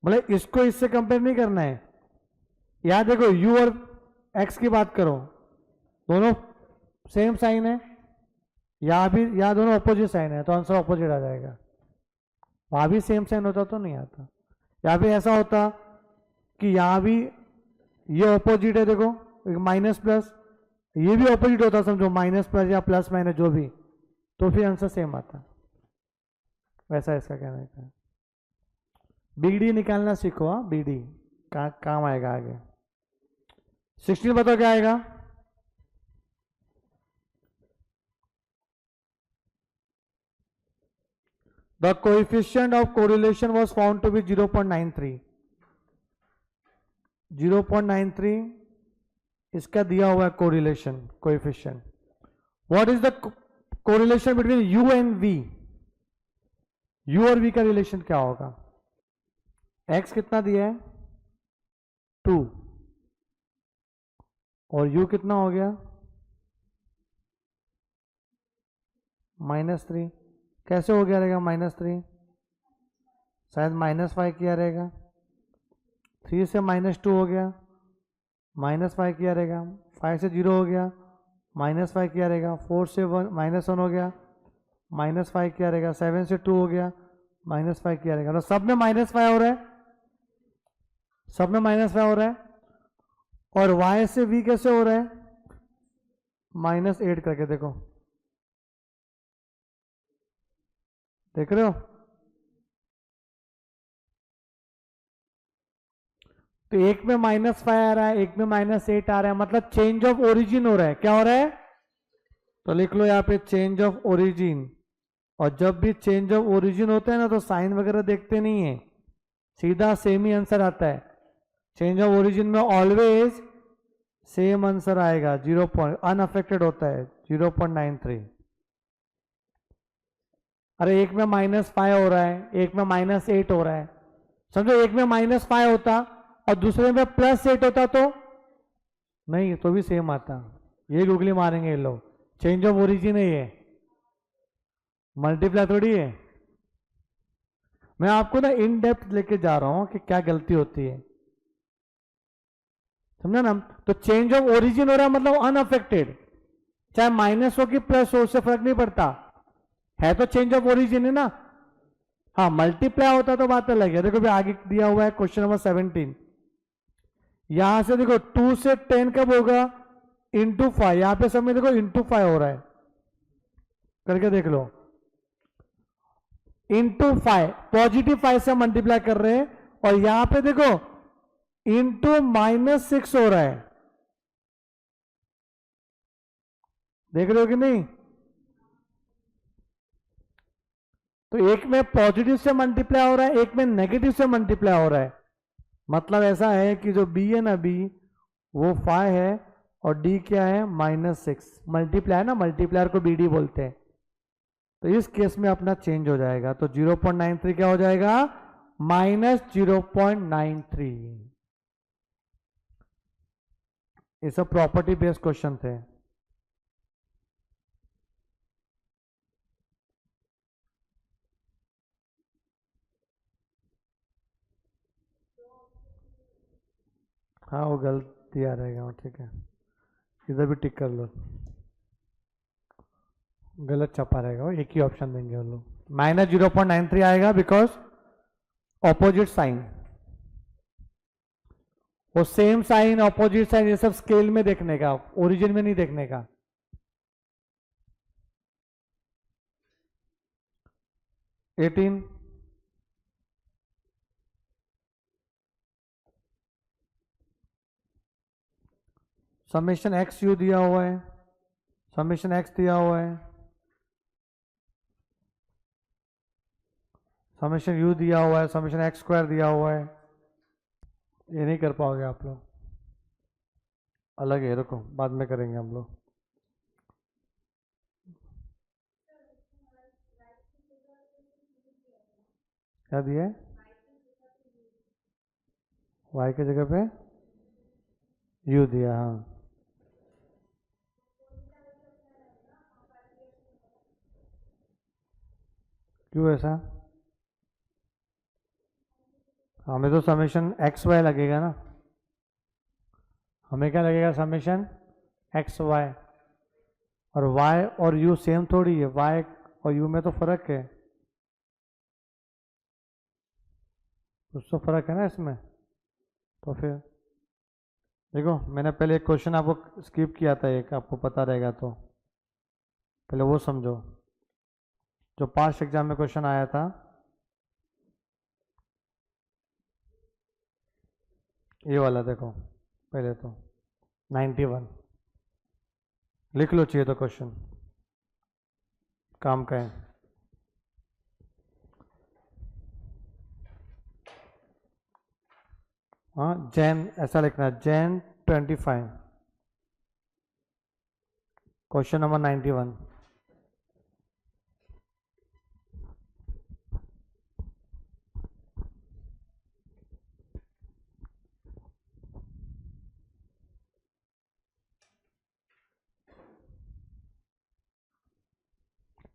Speaker 1: मतलब इसको इससे कंपेयर नहीं करना है। यहां देखो u और x की बात करो, दोनों सेम साइन है, यहाँ दोनों अपोजिट साइन है, तो आंसर अपोजिट आ जाएगा। वहां भी सेम साइन होता तो नहीं आता। यहाँ भी ऐसा होता कि यहाँ भी ये अपोजिट है, देखो माइनस प्लस, ये भी अपोजिट होता, समझो माइनस प्लस या प्लस माइनस जो भी, तो फिर आंसर सेम आता। वैसा इसका कहने का। BD निकालना सीखो, हाँ BD काम आएगा आगे। 16 बताओ क्या आएगा? The coefficient of correlation was found to be 0.93. 0.93 इसका दिया हुआ है correlation coefficient. What is the correlation between U and V? U और V का रिलेशन क्या होगा? X कितना दिया है? 2, और U कितना हो गया? -3। कैसे हो गया रहेगा -3? शायद -5 किया रहेगा, 3 से -2 हो गया, -5 किया रहेगा, 5 से 0 हो गया, -5 किया रहेगा, 4 से -1 हो गया, -5 किया रहेगा, 7 से 2 हो गया, -5 किया रहेगा। तो सब में -5 हो रहा है, सब में -5 हो रहा है। और y से v कैसे हो रहा है? -8 करके देखो, देख रहे हो? तो एक में -5 आ रहा है, एक में -8 आ रहा है, मतलब चेंज ऑफ ओरिजिन हो रहा है। क्या हो रहा है? तो लिख लो यहाँ पे चेंज ऑफ ओरिजिन। और जब भी चेंज ऑफ ओरिजिन होता है ना, तो साइन वगैरह देखते नहीं है, सीधा सेम ही आंसर आता है। चेंज ऑफ ओरिजिन में ऑलवेज सेम आंसर आएगा, 0 अनअफेक्टेड होता है 0.93। अरे एक में -5 हो रहा है, एक में -8 हो रहा है, समझो एक में -5 होता और दूसरे में +8 होता तो नहीं, तो भी सेम आता। ये गूगली मारेंगे ये लोग, चेंज ऑफ ओरिजिन है ये, मल्टीप्लाई थोड़ी है। मैं आपको ना इन डेप्थ लेके जा रहा हूं कि क्या गलती होती है, समझा ना? तो चेंज ऑफ ओरिजिन हो रहा है मतलब अनअफेक्टेड, चाहे माइनस हो कि प्लस हो, उससे फर्क नहीं पड़ता, है तो चेंज ऑफ ओरिजिन है ना। हाँ मल्टीप्लाई होता तो बात अलग है। देखो भी आगे दिया हुआ है क्वेश्चन नंबर 17, यहां से देखो 2 से 10 कब होगा? इंटू 5, यहां पे सब में देखो इंटू 5 हो रहा है, करके देख लो, इंटू 5, पॉजिटिव 5 से मल्टीप्लाई कर रहे हैं, और यहां पे देखो इंटू -6 हो रहा है, देख रहे हो कि नहीं? तो एक में पॉजिटिव से मल्टीप्लाई हो रहा है, एक में नेगेटिव से मल्टीप्लाई हो रहा है। मतलब ऐसा है कि जो बी है ना, बी वो 5 है और डी क्या है -6, मल्टीप्लाई ना, मल्टीप्लायर को बी डी बोलते हैं। तो इस केस में अपना चेंज हो जाएगा, तो 0.93 क्या हो जाएगा -0.93। ये सब प्रॉपर्टी बेस्ड क्वेश्चन थे। हाँ वो गलती आ रहेगा, ठीक है, इधर भी टिक कर लो, गलत छपा रहेगा, वो एक ही ऑप्शन देंगे वो लोग। -0.93 आएगा बिकॉज ऑपोजिट साइन, वो सेम साइन ऑपोजिट साइन ये सब स्केल में देखने का, ओरिजिन में नहीं देखने का। एटीन, समेशन एक्स यू दिया हुआ है, समेशन एक्स दिया हुआ है, समेशन यू दिया हुआ है, समेशन एक्स स्क्वायर दिया हुआ है। ये नहीं कर पाओगे आप लोग, अलग है, रुको बाद में करेंगे हम लोग। क्या दिया है? y की जगह पे u दिया, हाँ। क्यों ऐसा? हमें तो समेशन एक्स वाई लगेगा ना, हमें क्या लगेगा समेशन एक्स वाई, और y और u सेम थोड़ी है, y और u में तो फर्क है, कुछ तो फर्क है ना इसमें। तो फिर देखो मैंने पहले एक क्वेश्चन आपको स्किप किया था, एक आपको पता रहेगा तो पहले वो समझो, जो पास्ट एग्जाम में क्वेश्चन आया था, ये वाला देखो पहले तो 91 लिख लो, चाहिए तो क्वेश्चन काम का है। हाँ जैन ऐसा लिखना है, जैन 25, क्वेश्चन नंबर 91।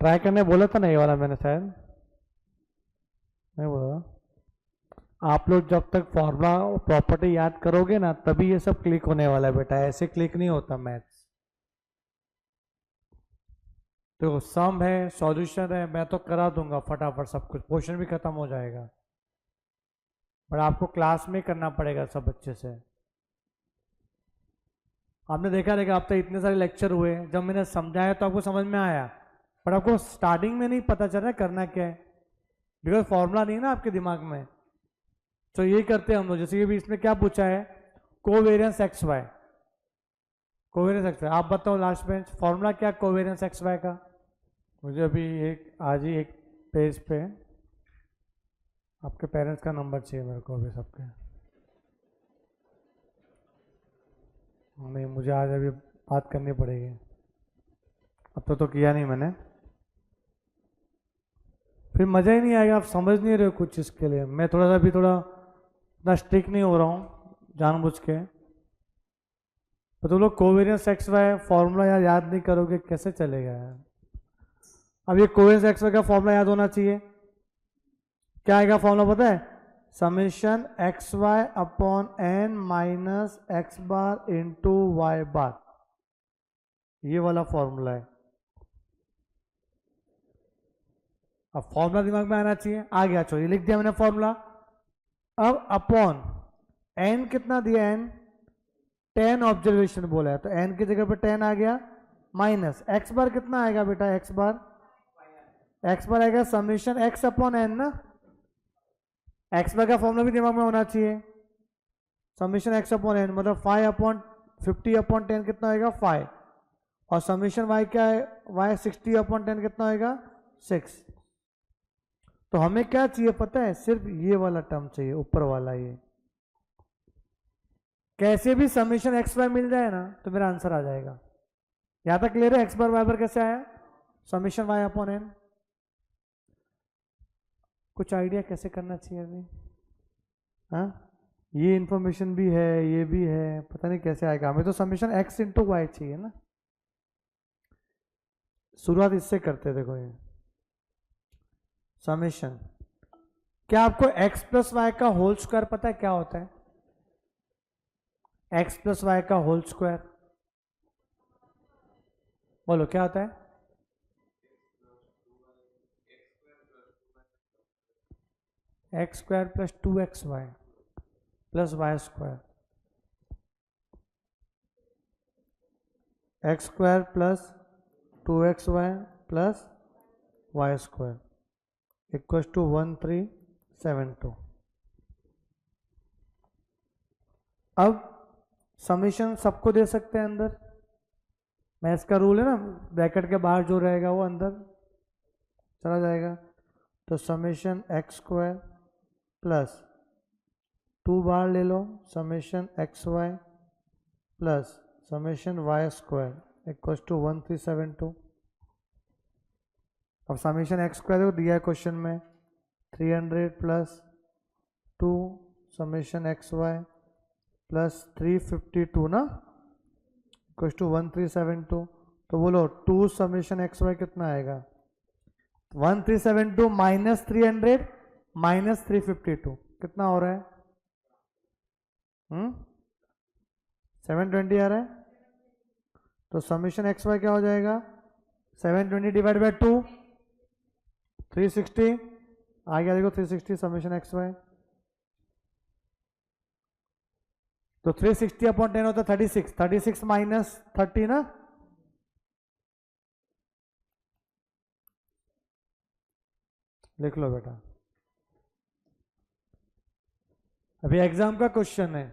Speaker 1: ट्राई करने बोला था ना ये वाला मैंने, शायद नहीं बोला। आप लोग जब तक फॉर्मूला प्रॉपर्टी याद करोगे ना तभी ये सब क्लिक होने वाला है बेटा, ऐसे क्लिक नहीं होता मैथ्स। तो सम है, सॉल्यूशन है, मैं तो करा दूंगा फटाफट सब कुछ, क्वेश्चन भी खत्म हो जाएगा, पर आपको क्लास में करना पड़ेगा सब अच्छे से। आपने देखा रहेगा, आप तो इतने सारे लेक्चर हुए, जब मैंने समझाया तो आपको समझ में आया, पर आपको स्टार्टिंग में नहीं पता चल रहा करना क्या है, बिकॉज फॉर्मूला नहीं है ना आपके दिमाग में। तो यही करते हैं हम लोग, जैसे कि भी इसमें क्या पूछा है, covariance x y, covariance x y, आप बताओ लास्ट बेंच फॉर्मूला क्या कोवेरियंस एक्स वाई का। मुझे अभी एक आज ही एक पेज पे आपके पेरेंट्स का नंबर चाहिए मेरे को अभी सबके, नहीं मुझे आज अभी बात करनी पड़ेगी, अब तो किया नहीं मैंने, फिर मज़ा ही नहीं आएगा, आप समझ नहीं रहे हो कुछ चीज़ के लिए। मैं थोड़ा सा भी थोड़ा इतना स्ट्रिक्ट नहीं हो रहा हूँ जानबूझ के, तो तुम लोग कोवेरियंस एक्स वाई फॉर्मूला याद नहीं करोगे कैसे चलेगा यार। अब ये कोवेरियंस एक्स वाई का फॉर्मूला याद होना चाहिए, क्या आएगा फॉर्मूला पता है, summation x y upon n minus x bar into y bar, ये वाला फॉर्मूला है। अब फॉर्मूला दिमाग में आना चाहिए, आ गया, चलो ये लिख दिया मैंने फॉर्मूला। अब अपॉन एन कितना दिया, एन 10 ऑब्जर्वेशन बोला है, तो n की जगह पे 10 आ गया, माइनस x बार कितना आएगा बेटा, x बार आएगा समीशन x अपॉन n ना, x बार का फॉर्मूला भी दिमाग में होना चाहिए, समीशन x अपॉन n मतलब 5 अपॉन 50 अपॉन 10 कितना होगा 5, और समीशन y क्या है, y 60 अपॉन 10 कितना होगा 6। तो हमें क्या चाहिए पता है, सिर्फ ये वाला टर्म चाहिए, ऊपर वाला ये, कैसे भी समीशन एक्स वाई मिल जाए ना तो मेरा आंसर आ जाएगा। यहां तक क्लियर है, एक्स बार वाई बार कैसे आया, समीशन वाई अपॉन एन। कुछ आइडिया कैसे करना चाहिए अभी, हाँ ये इंफॉर्मेशन भी है, ये भी है, पता नहीं कैसे आएगा, हमें तो समीशन एक्स इंटू वाई चाहिए ना। शुरुआत इससे करते, देखो ये समीशन, क्या आपको x प्लस वाई का होल स्क्वायर पता है क्या होता है, x प्लस वाई का होल स्क्वायर, बोलो क्या होता है, x square plus 2xy plus y square, x square plus 2xy plus y square equal to 1372। अब समीशन सबको दे सकते हैं अंदर, मैं इसका रूल है ना, ब्रैकेट के बाहर जो रहेगा वो अंदर चला जाएगा, तो समीशन एक्स स्क्वायर प्लस 2 बाहर ले लो, summation x y plus summation Y square equal to 1372। अब समीशन एक्स स्क्वायर दिया है क्वेश्चन में 300 plus 2 summation x y plus 352 ना इक्वल टू 1372। तो बोलो 2 समीशन एक्स वाई कितना आएगा, 1372 माइनस 300 माइनस 352 कितना हो रहा है, 720 आ रहा है। तो समीशन एक्स वाई क्या हो जाएगा, 720 डिवाइड बाई 2 360 आ गया, देखो 360 समीशन एक्स वाई, तो 360 अपॉन 10 होता है 36, 36 माइनस 30 ना, लिख लो बेटा। अभी एग्जाम का क्वेश्चन है,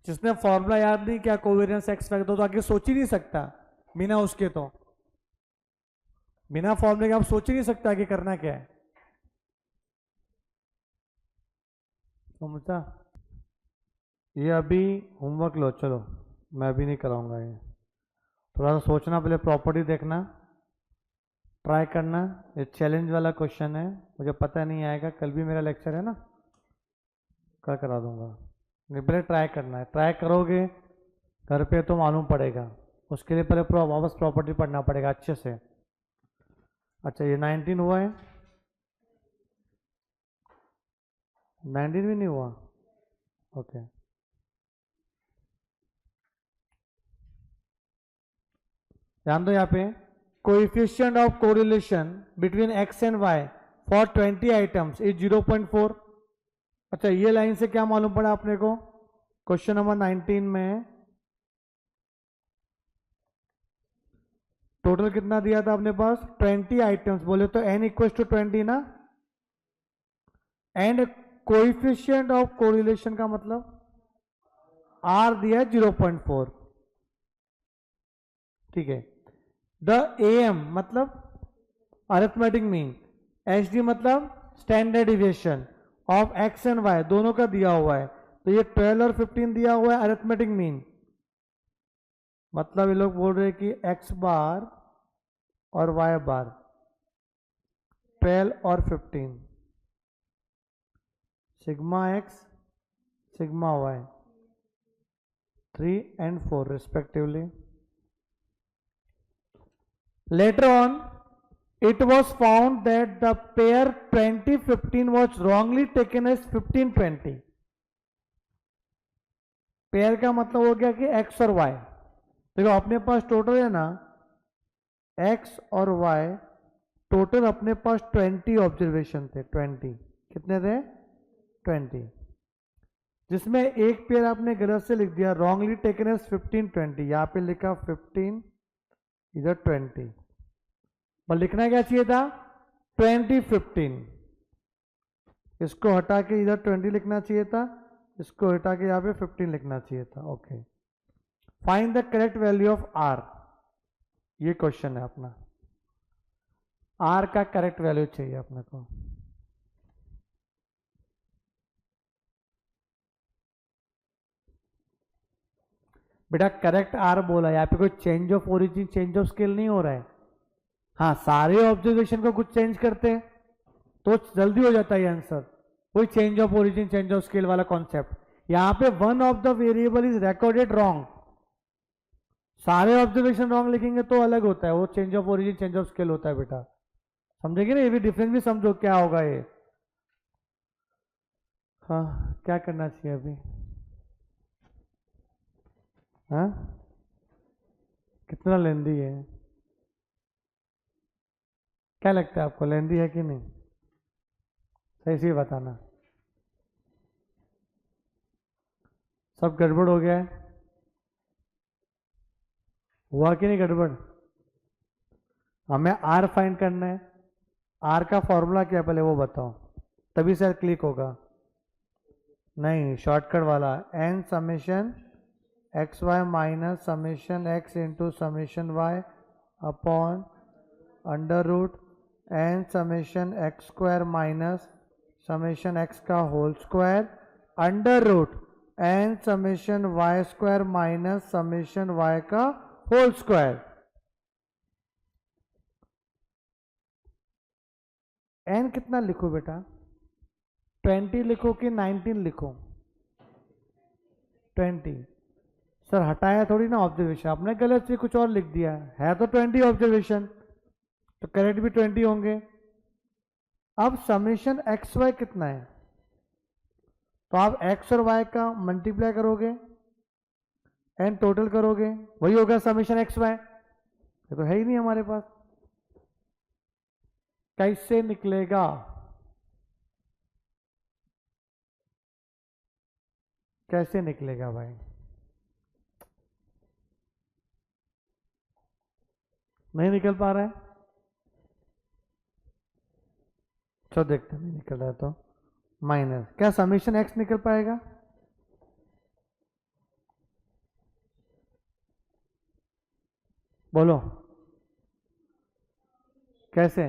Speaker 1: जिसने फॉर्मूला याद नहीं किया कोवेरियंस एक्स फैक्टर तो आगे सोच ही नहीं सकता, बिना उसके तो बिना फॉर्मूले के आप सोच ही नहीं सकता आगे करना क्या है, समझा। ये अभी होमवर्क लो, चलो मैं अभी नहीं कराऊंगा, ये थोड़ा सा सोचना, पहले प्रॉपर्टी देखना, ट्राई करना। ये चैलेंज वाला क्वेश्चन है, मुझे पता नहीं आएगा, कल भी मेरा लेक्चर है ना, कल करा दूंगा, पहले ट्राई करना है, ट्राई करोगे घर पे तो मालूम पड़ेगा, उसके लिए पहले वापस प्रॉपर्टी पढ़ना पड़ेगा अच्छे से। अच्छा ये 19 हुआ है, 19 भी नहीं हुआ, ओके। ध्यान दो यहाँ पे, coefficient of correlation between x and y for 20 items is 0.4। अच्छा ये लाइन से क्या मालूम पड़ा अपने को, क्वेश्चन नंबर 19 में टोटल कितना दिया था अपने पास 20 आइटम्स, बोले तो n इक्वल टू 20 ना, एंड कोएफिशिएंट ऑफ कोरिलेशन का मतलब r दिया है 0.4, ठीक है। द am मतलब अरिथमेटिक मीन, HD मतलब standard deviation of x and y दोनों का दिया हुआ है, तो ये 12 और 15 दिया हुआ है अरिथमेटिक मीन, मतलब ये लोग बोल रहे हैं कि x बार और y बार 12 और 15, sigma x sigma y 3 and 4 respectively. Later on it was found that the pair 20-15 was wrongly taken as 15-20। Pair का मतलब हो गया कि x और y, देखो अपने पास टोटल है ना x और y, टोटल अपने पास 20 ऑब्जर्वेशन थे, 20 कितने थे 20, जिसमें एक पेयर आपने गलत से लिख दिया, रॉन्गली टेकन एज 15 20, यहां पे लिखा 15 इधर 20, पर लिखना क्या चाहिए था 20 15, इसको हटा के इधर 20 लिखना चाहिए था, इसको हटा के यहाँ पे 15 लिखना चाहिए था। Okay, find the correct value of r, ये क्वेश्चन है अपना, आर का करेक्ट वैल्यू चाहिए अपने को। बेटा करेक्ट आर बोला, यहाँ पे कोई change of origin change of scale नहीं हो रहा है। हाँ, सारे ऑब्जर्वेशन को कुछ चेंज करते हैं तो जल्दी हो जाता है आंसर, कोई change of origin change of scale वाला कॉन्सेप्ट। यहाँ पे one of the variable is recorded wrong, सारे ऑब्जर्वेशन रॉन्ग लिखेंगे तो अलग होता है, वो change of origin change of scale होता है बेटा, समझेंगे ना, ये भी डिफरेंस भी समझो क्या होगा ये। हाँ, क्या करना चाहिए अभी? हाँ, कितना लेंदी है, क्या लगता है आपको, लेंदी है कि नहीं, सही से बताना। सब गड़बड़ हो गया है, हुआ कि नहीं गड़बड़? हमें आर फाइंड करना है, आर का फॉर्मूला क्या पहले वो बताओ, तभी शायद क्लिक होगा। नहीं, शॉर्टकट वाला, n summation x Y minus summation x into summation Y upon under root n summation x square minus summation x का whole square under root n summation Y square minus summation Y का whole square. N कितना लिखो बेटा, 20 लिखो कि 19 लिखो? 20। Sir हटाया थोड़ी ना ऑब्जर्वेशन, आपने गलत से कुछ और लिख दिया है तो 20 ऑब्जर्वेशन, तो करेक्ट भी 20 होंगे। अब समेशन एक्स वाई कितना है, तो आप एक्स और वाई का मल्टीप्लाई करोगे एंड टोटल करोगे, वही होगा समेशन एक्स वाई, ये तो है ही नहीं हमारे पास, कैसे निकलेगा? कैसे निकलेगा भाई? नहीं निकल पा रहा है, चलो देखते नहीं निकल रहा है तो माइनस, क्या समेशन एक्स निकल पाएगा? बोलो कैसे?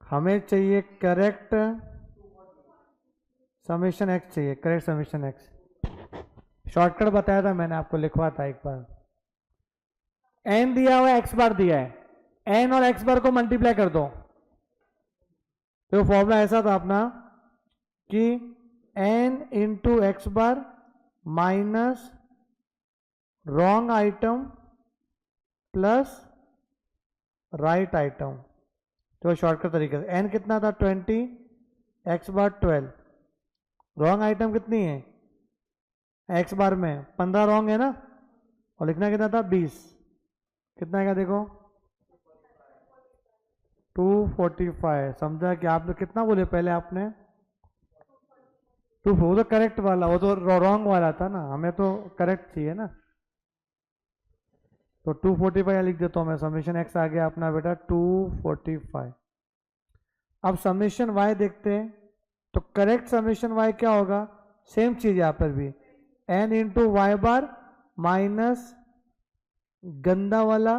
Speaker 1: हमें चाहिए करेक्ट समेशन एक्स, चाहिए करेक्ट समेशन एक्स, शॉर्टकट बताया था मैंने आपको, लिखवा था एक बार। एन दिया हुआ एक्स बार दिया है, एन और एक्स बार को मल्टीप्लाई कर दो, तो फॉर्मूला ऐसा था अपना कि n into x bar minus wrong item plus right item, तो शॉर्टकट तरीके से। एन कितना था 20, एक्स बार 12, रॉन्ग आइटम कितनी है एक्स बार में 15 रॉन्ग है ना, और लिखना कितना था 20, कितना आएगा देखो 245, समझा कि आप लोग कितना बोले पहले आपने 2, वो तो करेक्ट वाला, वो तो रॉन्ग वाला था ना, हमें तो करेक्ट चाहिए ना, तो 245 लिख देता हूँ मैं, समेशन एक्स आ गया अपना बेटा 245। अब समेशन वाई देखते हैं, तो करेक्ट समेशन वाई क्या होगा, सेम चीज यहां पर भी, एन इंटू वाई बार माइनस गंदा वाला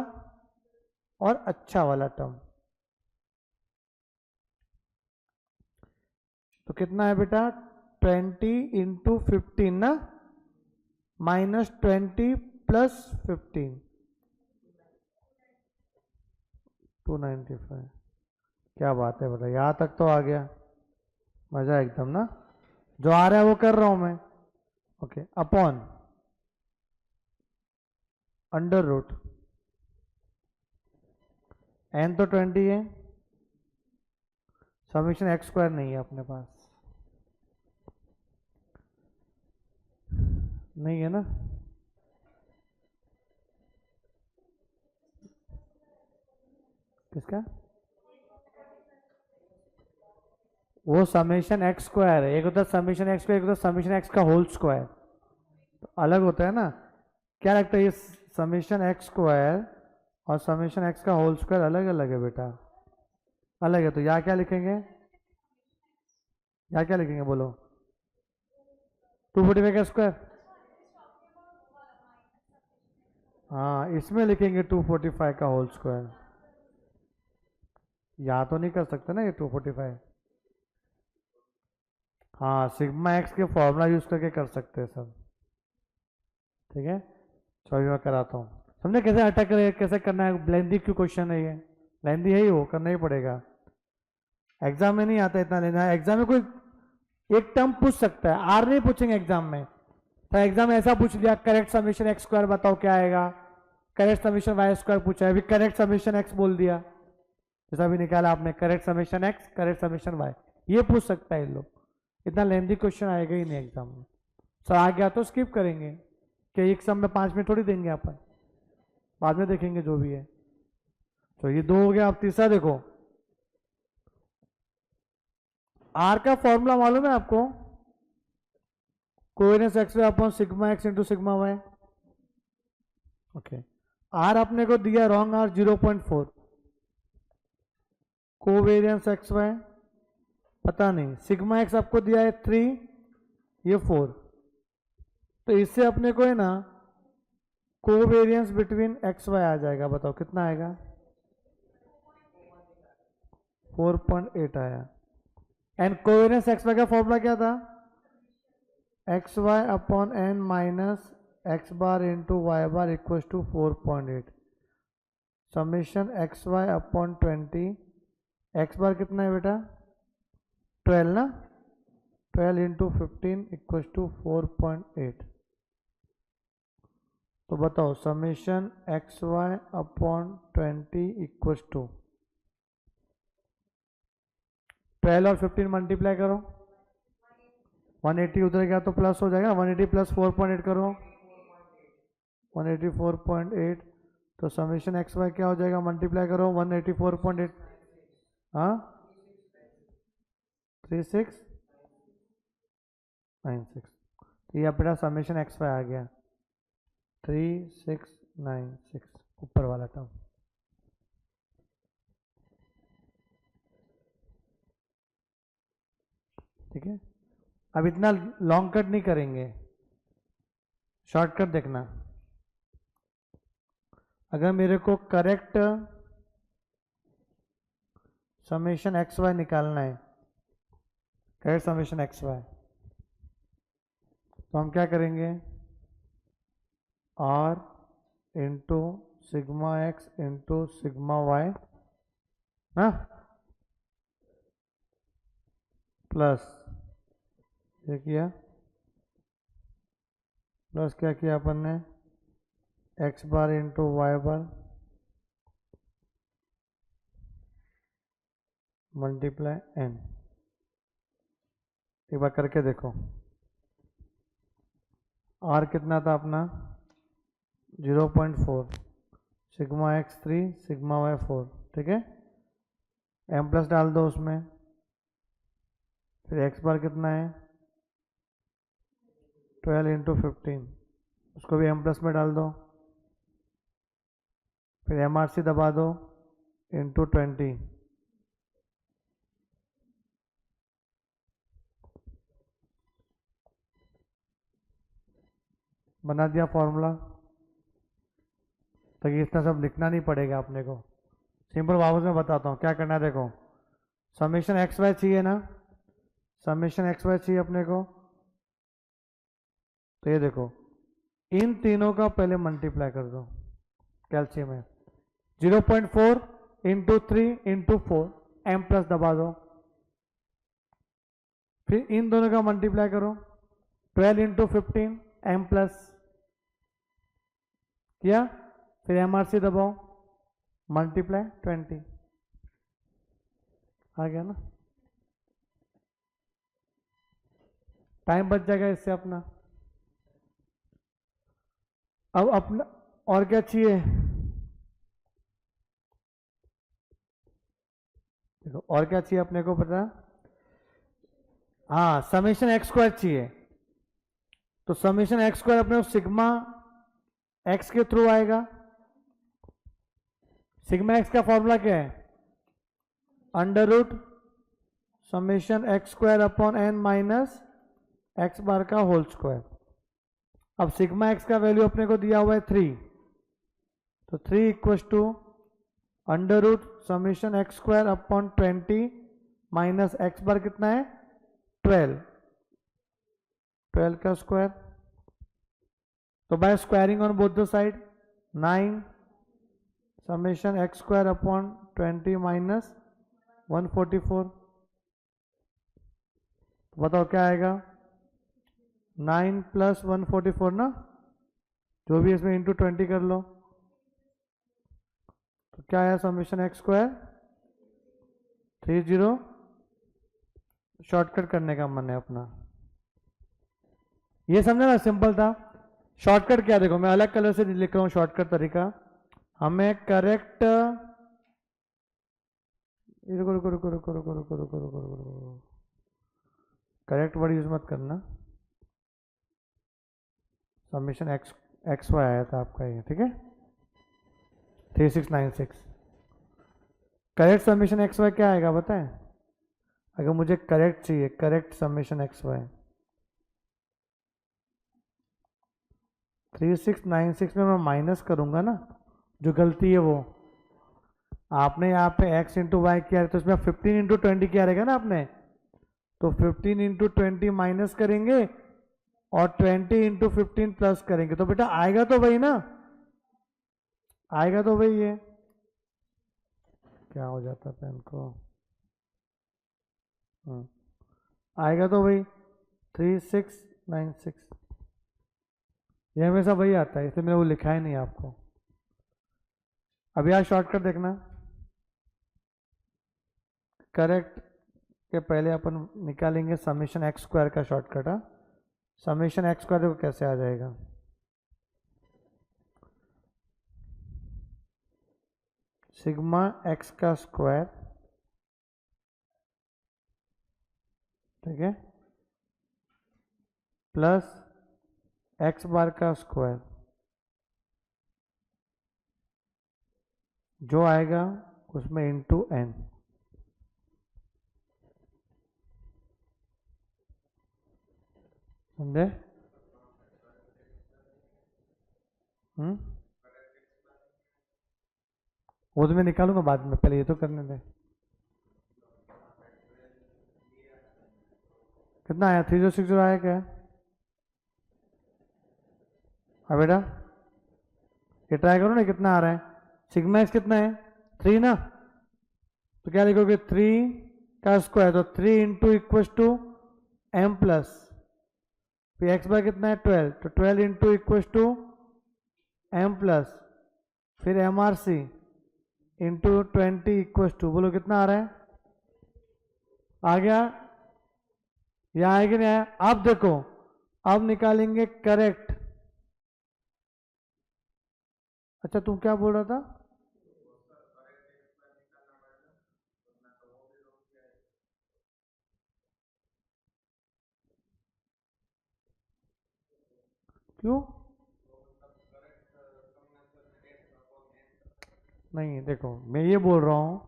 Speaker 1: और अच्छा वाला टर्म, तो कितना है बेटा 20 इंटू 15 ना, माइनस 20 प्लस 15, 295। क्या बात है बेटा, यहां तक तो आ गया, मजा एकदम ना, जो आ रहा है वो कर रहा हूं मैं। Okay, upon under root n तो 20 है, समेशन एक्स स्क्वायर नहीं है अपने पास, नहीं है ना, किसका? वो समेशन एक्स स्क्वायर है, एक होता है समेशन एक्स स्क्वायर, एक होता है समेशन एक्स का होल स्क्वायर, तो अलग होता है ना। क्या लगता है ये समेशन एक्स स्क्वायर और समेशन एक्स का होल स्क्वायर अलग अलग है बेटा, अलग है। तो यहाँ क्या लिखेंगे, यहाँ क्या लिखेंगे बोलो, 245 का स्क्वायर, हाँ इसमें लिखेंगे 245 का होल स्क्वायर। यहाँ तो नहीं कर सकते ना ये 245, हाँ सिग्मा एक्स के फॉर्मूला यूज करके कर सकते हैं सब, ठीक है। चलो मैं कराता हूँ, समझे कैसे अटैक करें, कैसे करना है। लेंदी क्यों क्वेश्चन है ये, लेंदी है ही, वो करना ही पड़ेगा, एग्जाम में नहीं आता इतना लेना। एग्जाम में कोई एक टर्म पूछ सकता है, आर नहीं पूछेंगे एग्जाम में। तो एग्जाम में ऐसा पूछ दिया करेक्ट समीशन एक्स स्क्वायर बताओ क्या आएगा, करेक्ट समीशन वाई स्क्वायर पूछा है, अभी करेक्ट समीशन एक्स बोल दिया, जैसा भी निकाला आपने correct summation x correct summation y, ये पूछ सकता है लोग। इतना लेंदी क्वेश्चन आएगा ही नहीं एग्जाम में। सर आ गया तो स्किप करेंगे कि एक सम में 5 मिनट थोड़ी देंगे अपन, बाद में देखेंगे जो भी है। तो ये 2 हो गया। अब तीसरा देखो, आर का फॉर्मूला मालूम है आपको, covariance x y upon sigma x into sigma y. Okay, r अपने को दिया wrong r 0.4, covariance x Y पता नहीं, सिग्मा एक्स आपको दिया है 3, ये 4, तो इससे अपने को है ना कोवेरियंस बिटवीन एक्स वाई आ जाएगा, बताओ कितना आएगा, 4.8 आया। एंड कोवेरियंस एक्स वाई का फॉर्मूला क्या था, x y upon n minus x bar into y bar equal to 4.8, summation x y upon 20, x bar कितना है बेटा 12 ना, 12 इंटू 15 इक्वल टू 4.8। तो बताओ summation x y upon 20 equal to 12 और 15 मल्टीप्लाई करो, 180 उधर गया तो प्लस हो जाएगा, 180 प्लस 4.8 करो 184.8, तो समेशन एक्स वाई क्या हो जाएगा, मल्टीप्लाई करो 184.8, हाँ 3696, तो ये अपना समेशन एक्स वाई आ गया 3696, ऊपर वाला टर्म। ठीक है, अब इतना लॉन्ग कट नहीं करेंगे, शॉर्टकट देखना। अगर मेरे को करेक्ट समेशन एक्स वाई निकालना है, करेक्ट समेशन एक्स वाई, तो हम क्या करेंगे, r into sigma x into sigma y ना, प्लस ये किया, प्लस क्या किया अपन ने, x bar into y bar multiply n. एक बार करके देखो, आर कितना था अपना 0.4, सिग्मा एक्स 3 सिग्मा वाई 4, ठीक है, एम प्लस डाल दो उसमें, फिर एक्स बार कितना है 12 इंटू 15, उसको भी एम प्लस में डाल दो, फिर एम आर सी दबा दो इंटू 20, बना दिया फॉर्मूला। तो ये इतना सब लिखना नहीं पड़ेगा अपने को, सिंपल वापस में बताता हूँ क्या करना है। देखो समेशन एक्स वाई चाहिए ना, समेशन एक्स वाई चाहिए अपने को, तो ये देखो इन तीनों का पहले मल्टीप्लाई कर दो कैल्शियम में, 0.4 इंटू 3 इंटू 4, एम प्लस दबा दो, फिर इन दोनों का मल्टीप्लाई करो 12 इंटू 15 एम प्लस किया, फिर एम आर सी दबाओ मल्टीप्लाई 20, आ गया ना, टाइम बच जाएगा इससे अपना। अब अपना और क्या चाहिए, देखो और क्या चाहिए अपने को पता, हाँ समेशन एक्स स्क्वायर चाहिए, तो समेशन एक्स स्क्वायर अपने सिग्मा एक्स के थ्रू आएगा। सिग्मा एक्स का फॉर्मूला क्या है? Under root summation x square upon n minus x bar का होल स्क्वायर। अब सिग्मा एक्स का वैल्यू अपने को दिया हुआ है 3, तो 3 equals to under root summation x square upon 20 minus x bar कितना है 12, 12 का स्क्वायर, तो by squaring on both the side 9 summation x square upon 20 minus 144, बताओ क्या आएगा? 9 प्लस 144 ना, जो भी इसमें इंटू 20 कर लो, तो क्या आया समेशन एक्स स्क्वायर 30। शॉर्टकट करने का मन है अपना, ये समझा ना, सिंपल था। शॉर्टकट क्या, देखो मैं अलग कलर से लिख रहा हूं शॉर्टकट तरीका। हमें करेक्ट, रुको रुको रुको रुको रुको रुको रुको रुको रुको, करेक्ट वर्ड यूज मत करना। समेशन एक्स एक्स वाई आया था आपका ये, ठीक है 3696। करेक्ट समेशन एक्स वाई क्या आएगा बताएं? अगर मुझे करेक्ट चाहिए, करेक्ट समेशन एक्स वाई 3696 में मैं माइनस करूंगा ना, जो गलती है वो आपने यहाँ पे x इंटू वाई किया है, तो इसमें 15 इंटू 20 किया रहेगा ना आपने, तो 15 इंटू 20 माइनस करेंगे और 20 इंटू 15 प्लस करेंगे, तो बेटा आएगा तो वही ना, आएगा तो वही है। क्या हो जाता है पेन को, आएगा तो वही 3696, ये हमेशा वही आता है, इसलिए मैंने वो लिखा ही नहीं आपको। अब यहाँ शॉर्टकट देखना, करेक्ट के पहले अपन निकालेंगे समेशन एक्स स्क्वायर का शॉर्टकट। समेशन एक्स स्क्वायर देखो कैसे आ जाएगा, सिग्मा एक्स का स्क्वायर, ठीक है, प्लस एक्स बार का स्क्वायर, जो आएगा उसमें इंटू एन। समझे? वो तो मैं निकालूंगा बाद में, पहले ये तो करने दे। कितना आया? 3060 आया क्या? हाँ बेटा ये ट्राई करो ना, कितना आ रहा है? सिग्मा एक्स कितना है 3 ना, तो क्या लिखोगे 3 का स्क्वायर, तो 3 into equal to m plus, फिर एक्स बार कितना है 12, तो 12 into equal to m plus, फिर m r c into 20 equal to, बोलो कितना आ रहा है? आ गया? यहाँ आएगा नहीं आया? अब देखो, अब निकालेंगे करेक्ट। अच्छा तुम क्या बोल रहा था? क्यों? नहीं देखो मैं ये बोल रहा हूं,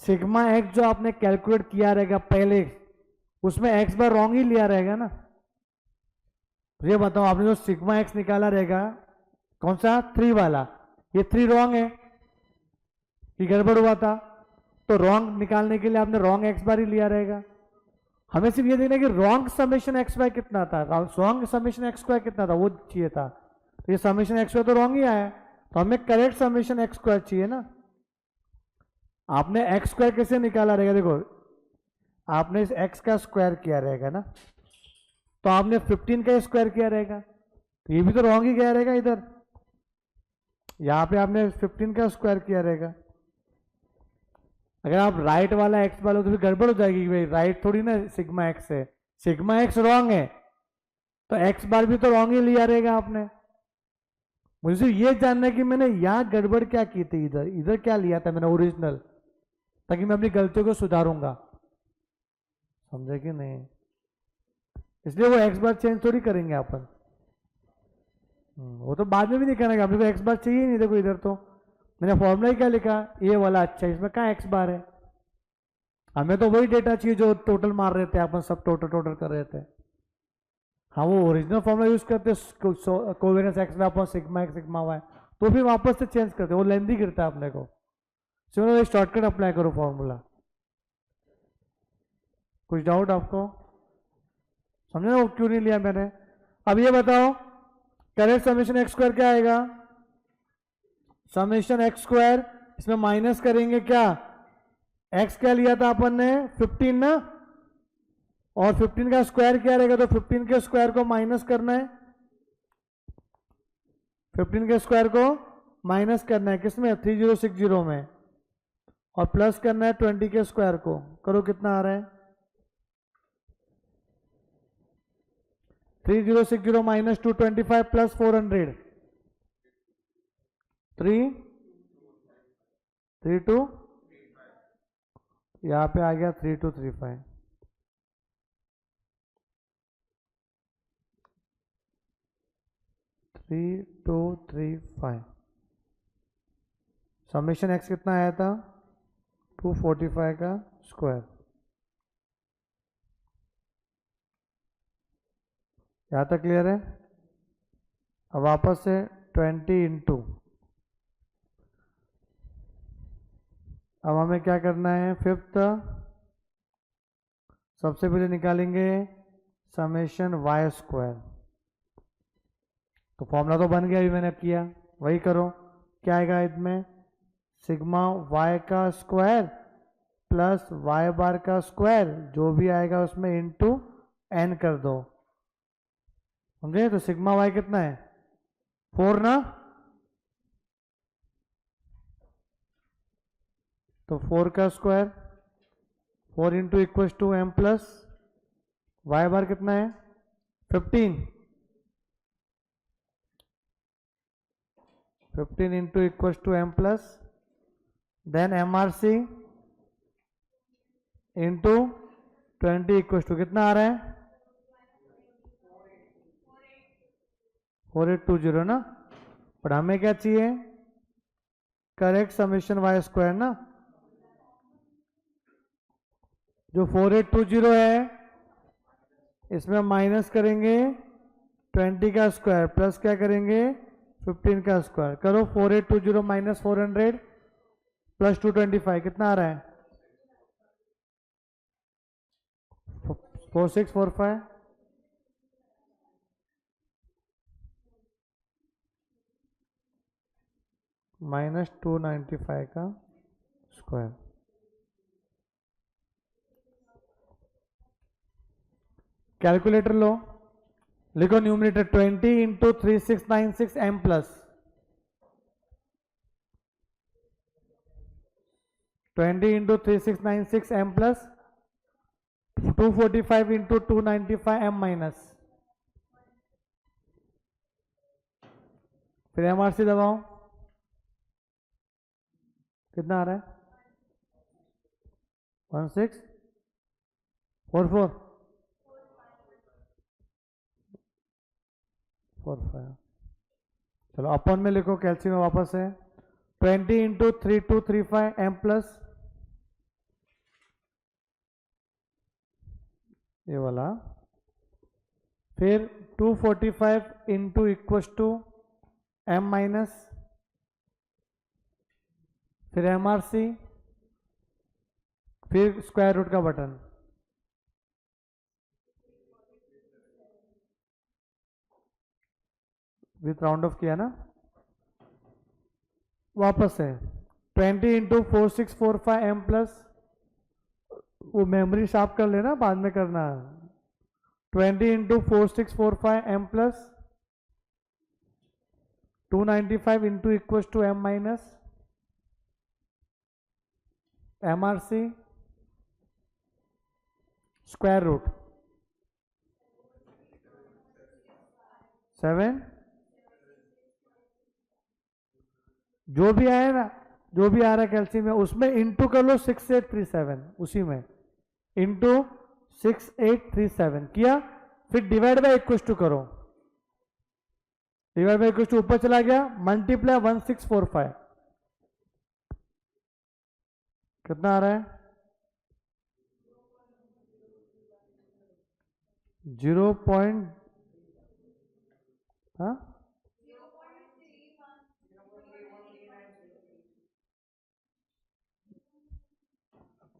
Speaker 1: सिग्मा एक्स जो आपने कैलकुलेट किया रहेगा पहले, उसमें एक्स बार रॉन्ग ही लिया रहेगा ना। ये बताओ आपने जो सिग्मा एक्स निकाला रहेगा, कौन सा 3 वाला, ये 3 रॉन्ग है, ये गड़बड़ हुआ था, तो रॉन्ग निकालने के लिए आपने रॉन्ग एक्स बार ही लिया रहेगा। हमें सिर्फ ये देखना कि रॉन्ग समेशन एक्स वाई कितना था, रॉन्ग समेशन एक्स स्क्वायर कितना था वो चाहिए था, तो ये समेशन एक्स वाई तो रॉन्ग ही आया, तो हमें करेक्ट समेशन एक्स स्क्वायर चाहिए ना। आपने एक्स स्क्वायर कैसे निकाला रहेगा? देखो आपने इस एक्स का स्क्वायर किया रहेगा ना, तो आपने 15 का स्क्वायर किया रहेगा, तो ये भी तो रॉन्ग ही गया रहेगा इधर, यहां पे आपने 15 का स्क्वायर किया रहेगा। अगर आप राइट वाला एक्स वाला तो फिर गड़बड़ हो जाएगी कि भाई राइट थोड़ी ना सिग्मा एक्स है, सिग्मा एक्स रॉन्ग है, तो एक्स बार भी तो रॉन्ग ही लिया रहेगा आपने। मुझे सिर्फ ये जानना है कि मैंने यहाँ गड़बड़ क्या की थी, इधर इधर क्या लिया था मैंने ओरिजिनल, ताकि मैं अपनी गलतियों को सुधारूंगा। समझे कि नहीं? इसलिए वो एक्स बार चेंज थोड़ी करेंगे अपन। वो तो बाद में भी नहीं करेंगे, अपने को एक्स बार चाहिए नहीं। देखो इधर तो मैंने फॉर्मूला ही क्या लिखा, ये वाला। अच्छा, इसमें कहाँ एक्स बार है? हमें तो वही डेटा चाहिए जो टोटल मार रहे थे अपन, सब टोटल कर रहे थे। हाँ, वो ओरिजिनल फॉर्मूला यूज करते covariance x y upon sigma x sigma y, तो फिर वापस से चेंज करते, वो लेंथी गिरता है अपने को। चलो शॉर्टकट अप्लाई करो फॉर्मूला। कुछ डाउट आपको? समझे ना वो क्यों नहीं लिया मैंने? अब ये बताओ, करेक्ट समेशन एक्स स्क्वायर क्या आएगा? समेशन एक्स स्क्वायर, इसमें माइनस करेंगे क्या? एक्स क्या लिया था अपन ने? 15 ना, और 15 का स्क्वायर क्या रहेगा? तो 15 के स्क्वायर को माइनस करना है। 15 के स्क्वायर को माइनस करना है किसमें? 3060 में, और प्लस करना है 20 के स्क्वायर को। करो, कितना आ रहा है? 3060 माइनस 225 प्लस 400, 32, यहां पे आ गया 3235। समेशन एक्स कितना आया था? 245 का स्क्वायर। यहां तक क्लियर है? अब वापस से 20 इंटू, अब हमें क्या करना है? फिफ्थ, सबसे पहले निकालेंगे समेशन वाई स्क्वायर। तो फॉर्मूला तो बन गया, अभी मैंने किया, वही करो। क्या आएगा इसमें? सिग्मा वाई का स्क्वायर प्लस वाई बार का स्क्वायर, जो भी आएगा उसमें इंटू एन कर दो। समझे? तो सिग्मा वाई कितना है? 4 ना, तो 4 का square, 4 into equal to m plus y bar कितना है? 15 into equal to m plus then m r c into 20 equal to कितना आ रहा है? 4820 ना। पर हमें क्या चाहिए? करेक्ट समेशन वाई स्क्वायर ना। जो 4820 है इसमें माइनस करेंगे 20 का स्क्वायर प्लस क्या करेंगे? 15 का स्क्वायर। करो, 4820 माइनस 400 प्लस 225 कितना आ रहा है? 4645 माइनस 295 का स्क्वायर। कैलकुलेटर लो, लिखो numerator 20 into 3696 m plus 20 into 3696 m plus 245 into 295 m minus, फिर एमआरसी दबाओ, कितना आ रहा है? 164445। चलो अपन में लिखो, कैल्शियम में वापस है 20 इंटू 3235 एम प्लस ये वाला, फिर 245 into equal to m minus, फिर एमआरसी, फिर स्क्वायर रूट का बटन। विथ राउंड ऑफ किया ना, वापस है 20 इंटू 4645 एम प्लस, वो मेमोरी शार्प कर लेना, बाद में करना। 20 into 4645 m plus 295 into equal to m minus MRC square root 7, जो भी आया ना, जो भी आ रहा है कैल्शियम में उसमें इंटू कर लो 6837, उसी में इंटू 6837 किया, फिर डिवाइड बाय इक्वल टू करो, डिवाइड बाय इक्वल टू ऊपर चला गया, मल्टीप्लाई 1645, कितना आ रहा है? 0. हाँ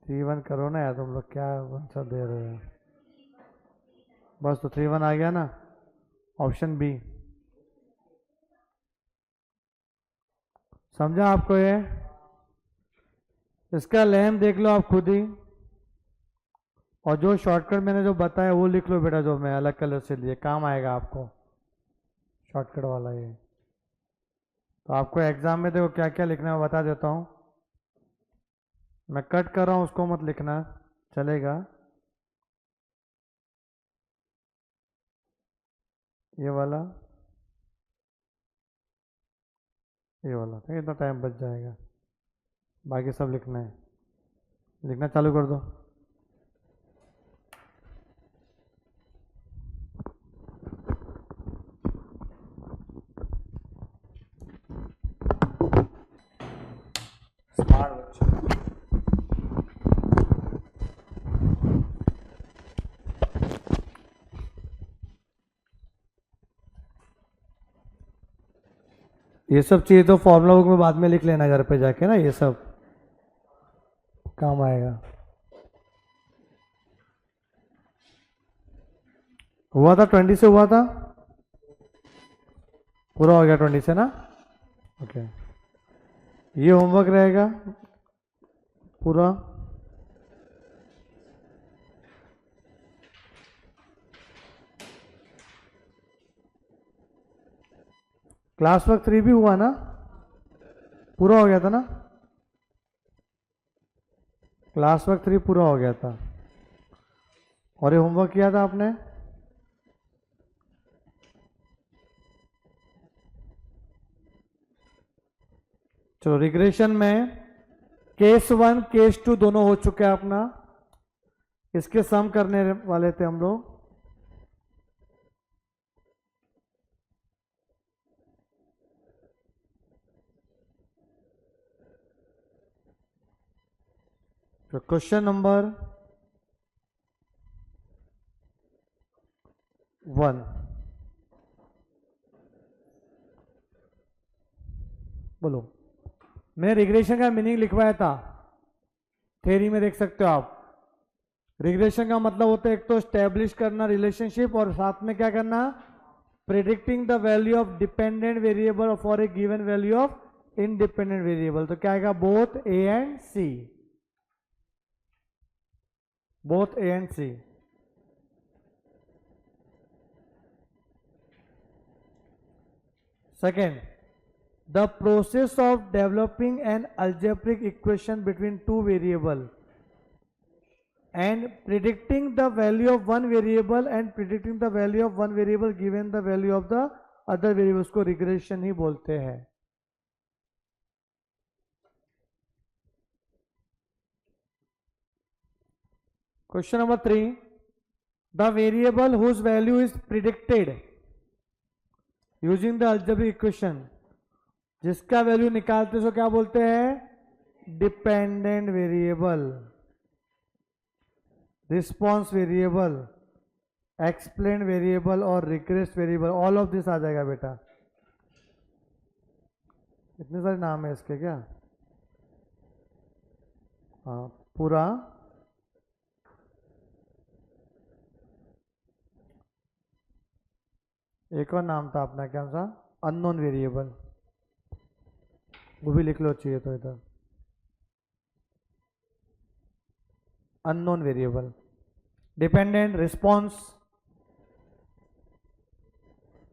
Speaker 1: 3-1 करो ना यार, तुम लोग क्या आंसर दे रहे हो? बस तो 3-1 आ गया ना, ऑप्शन बी। समझा आपको ये? इसका लेम देख लो आप खुद ही, और जो शॉर्टकट मैंने जो बताया वो लिख लो बेटा, जो मैं अलग कलर से लिए, काम आएगा आपको शॉर्टकट वाला ये। तो आपको एग्जाम में देखो क्या क्या लिखना है, मैं बता देता हूँ। मैं कट कर रहा हूँ, उसको मत लिखना, चलेगा? ये वाला, ये वाला, ठीक है, इतना टाइम बच जाएगा। बाकी सब लिखना है, लिखना चालू कर दो। स्मार्ट बच्चे। ये सब चीज़ तो फॉर्मूला बुक में बाद में लिख लेना घर पे जाके ना, ये सब काम आएगा। हुआ था 20 से, हुआ था, पूरा हो गया 20 से ना? ओके, ये होमवर्क रहेगा पूरा। क्लास वर्क 3 भी हुआ ना, पूरा हो गया था ना? क्लास वर्क 3 पूरा हो गया था, और ये होमवर्क किया था आपने? चलो, रिग्रेशन में केस 1 केस 2 दोनों हो चुके हैं अपना, इसके सम करने वाले थे हम लोग। तो क्वेश्चन नंबर 1, बोलो। मैंने रिग्रेशन का मीनिंग लिखवाया था, थ्योरी में देख सकते हो आप। रिग्रेशन का मतलब होता है एक तो स्टैब्लिश करना रिलेशनशिप, और साथ में क्या करना, predicting the value of dependent variable for a given value of independent variable. तो क्या आएगा, both a and c, both a and c. Second, the process of developing an algebraic equation between two variable and predicting the value of one variable and predicting the value of one variable given the value of the other variable, उसको regression ही बोलते हैं। Question number 3, the variable whose value is predicted using the algebraic equation, जिसका value निकालते सो क्या बोलते हैं, dependent variable, response variable, explain variable और regress variable. All of this आ जाएगा बेटा। इतने सारे नाम है इसके क्या? हाँ, पूरा एक और नाम था अपना, क्या सा, अननोन वेरिएबल, वो भी लिख लो चाहिए तो इधर, unknown variable, dependent, response,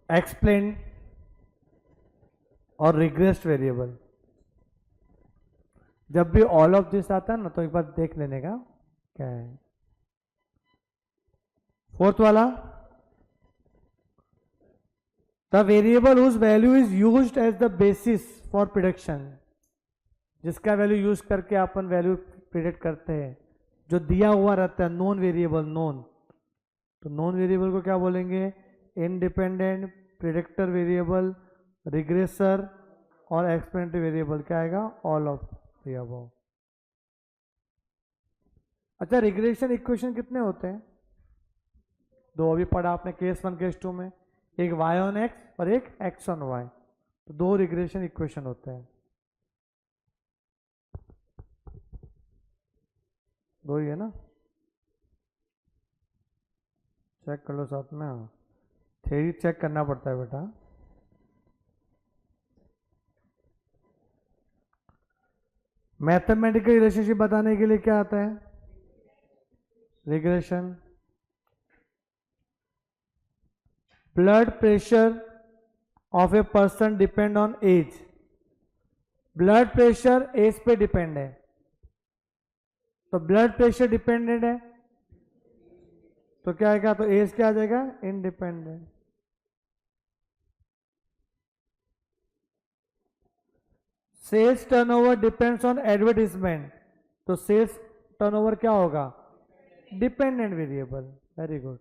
Speaker 1: explain और रिग्रेस्ड वेरिएबल। जब भी ऑल ऑफ दिस आता है ना, तो एक बार देख लेने का क्या है। फोर्थ वाला, the variable whose value is used as the basis for prediction, जिसका वैल्यू यूज करके अपन वैल्यू प्रिडिक्ट करते हैं, जो दिया हुआ रहता है, नॉन वेरिएबल, नॉन, तो नॉन वेरिएबल को क्या बोलेंगे? इंडिपेंडेंट, प्रिडिक्टर वेरिएबल, रिग्रेसर और एक्सपेरिमेंटल वेरिएबल क्या आएगा? All of the above. अच्छा, रिग्रेशन इक्वेशन कितने होते हैं? दो अभी पढ़ा आपने केस 1 केस 2 में, एक y ऑन x और एक x ऑन y। तो दो रिग्रेशन इक्वेशन होते हैं, दो ही है ना? चेक कर लो साथ में। हाँ, थ्योरी चेक करना पड़ता है बेटा। मैथमेटिकल रिलेशनशिप बताने के लिए क्या आता है? Regression. Blood pressure of a person depend on age. Blood pressure age पे डिपेंड है, तो ब्लड प्रेशर डिपेंडेंट है तो क्या आएगा? तो एज क्या आ जाएगा? Independent. Sales turnover depends on advertisement, तो सेल्स टर्नओवर क्या होगा? Dependent variable. Very good.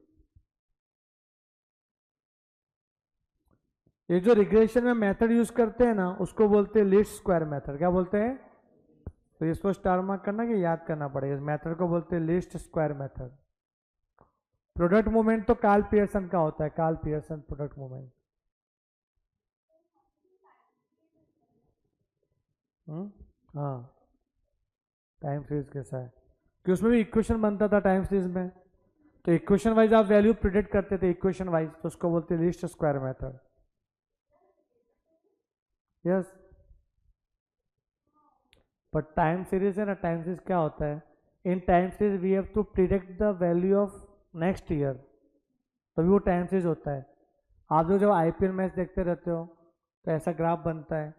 Speaker 1: ये जो रिग्रेशन में मेथड यूज करते हैं ना, उसको बोलते हैं लीस्ट स्क्वायर मेथड। क्या बोलते हैं? तो इसको स्टार मार्क करना कि याद करना पड़ेगा। इस मेथड को बोलते हैं least square method. Product movement तो कार्ल पियर्सन का होता है, कार्ल पियर्सन प्रोडक्ट मूवमेंट। हाँ, टाइम सीरीज कैसा है कि उसमें भी इक्वेशन बनता था टाइम सीरीज में, तो इक्वेशन वाइज आप वैल्यू प्रिडिक्ट करते थे इक्वेशन वाइज, तो उसको बोलते हैं लीस्ट स्क्वायर मेथड। यस, पर टाइम सीरीज है ना, टाइम सीरीज क्या होता है? In time series we have to predict the value of next year, तभी वो टाइम सीरीज होता है। आप जो जब आईपीएल मैच देखते रहते हो तो ऐसा ग्राफ बनता है,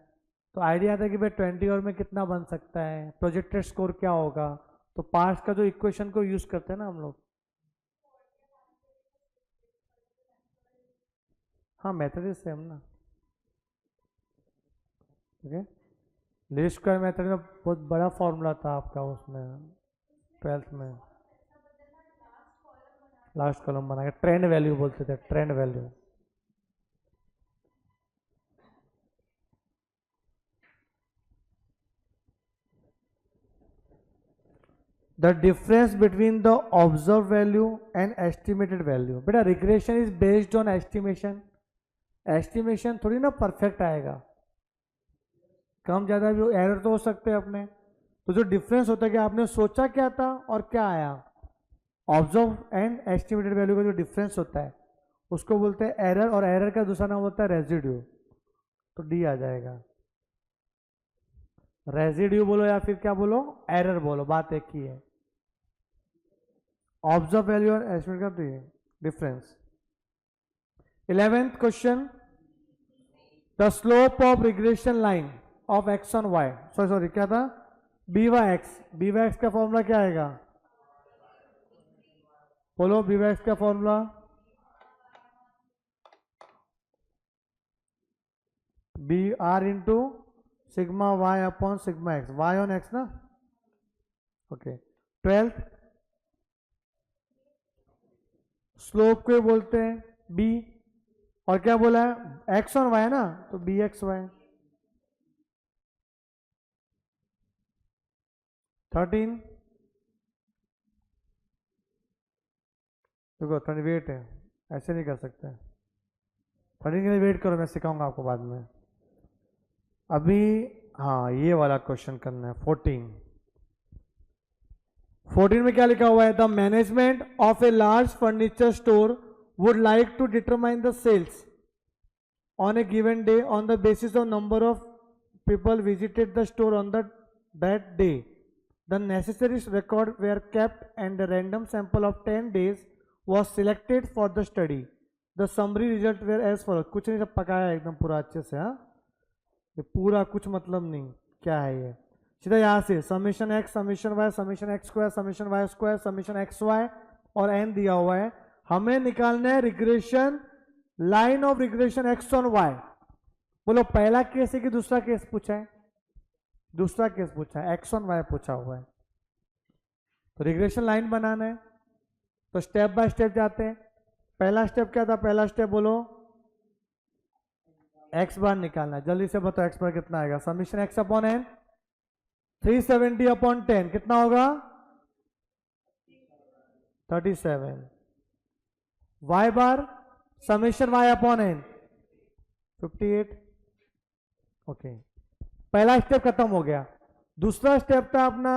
Speaker 1: तो आइडिया आता है कि भाई 20 ओवर में कितना बन सकता है, प्रोजेक्टेड स्कोर क्या होगा। तो पास्ट का जो इक्वेशन को यूज करते हैं ना हम लोग। हाँ, मेथड इज सेम ना। ओके, लीस्ट स्क्वायर मेथड में बहुत बड़ा फॉर्मूला था आपका उसमें 12th में। लास्ट कॉलम बना के ट्रेंड वैल्यू बोलते थे, trend value. The difference between the observed value and estimated value। बेटा regression is based on estimation. Estimation थोड़ी ना परफेक्ट आएगा, कम ज़्यादा भी एरर तो हो सकते हैं अपने। तो जो डिफरेंस होता है कि आपने सोचा क्या था और क्या आया, ऑब्जर्व एंड एस्टिमेटेड वैल्यू का जो डिफरेंस होता है उसको बोलते हैं एरर, और एरर का दूसरा नाम होता है रेजिड्यू। तो डी आ जाएगा। रेजिड्यू बोलो या फिर क्या बोलो, एरर बोलो, बात एक ही है। ऑब्जर्व वैल्यू और एस्टिमेट का difference. 11th question, the slope of regression line of x on y, sorry क्या था? B Y x. B Y x का फॉर्मूला क्या आएगा? बोलो, बी वाई एक्स का formula b r into sigma Y upon sigma x, y on x ना। Okay, 12th slope को बोलते हैं बी, और क्या बोला है? एक्स ऑन वाई ना, तो बी एक्स वाई। 13 देखो 30 वेट है, ऐसे नहीं कर सकते। 13 के लिए वेट करो, मैं सिखाऊंगा आपको बाद में। अभी हाँ, ये वाला क्वेश्चन करना है। 14 में क्या लिखा हुआ है? The management of a large furniture store would like to determine the sales on a given day on the basis of number of people visited the store on that day. The necessary record were kept and a random sample of 10 days was selected for the study. The summary result were as follows। कुछ नहीं, सब पकाया एकदम पूरा अच्छे से। हाँ, ये पूरा कुछ मतलब नहीं क्या है ये, सीधा यहाँ से summation X, summation Y, summation X square, summation Y square, summation x Y और एन दिया हुआ है। हमें निकालना है regression line of regression X on Y. बोलो पहला केस है कि दूसरा केस पूछा है? दूसरा केस पूछा है, एक्स ऑन वाई पूछा हुआ है। तो रिग्रेशन लाइन बनाना है, तो स्टेप बाय स्टेप जाते हैं। पहला स्टेप क्या था? पहला स्टेप बोलो, एक्स बार निकालना। जल्दी से बताओ एक्स बार कितना आएगा? Summation x upon n 370 upon 10 कितना होगा? 37। Y bar summation y upon n 58। Okay, पहला स्टेप खत्म हो गया। दूसरा स्टेप था अपना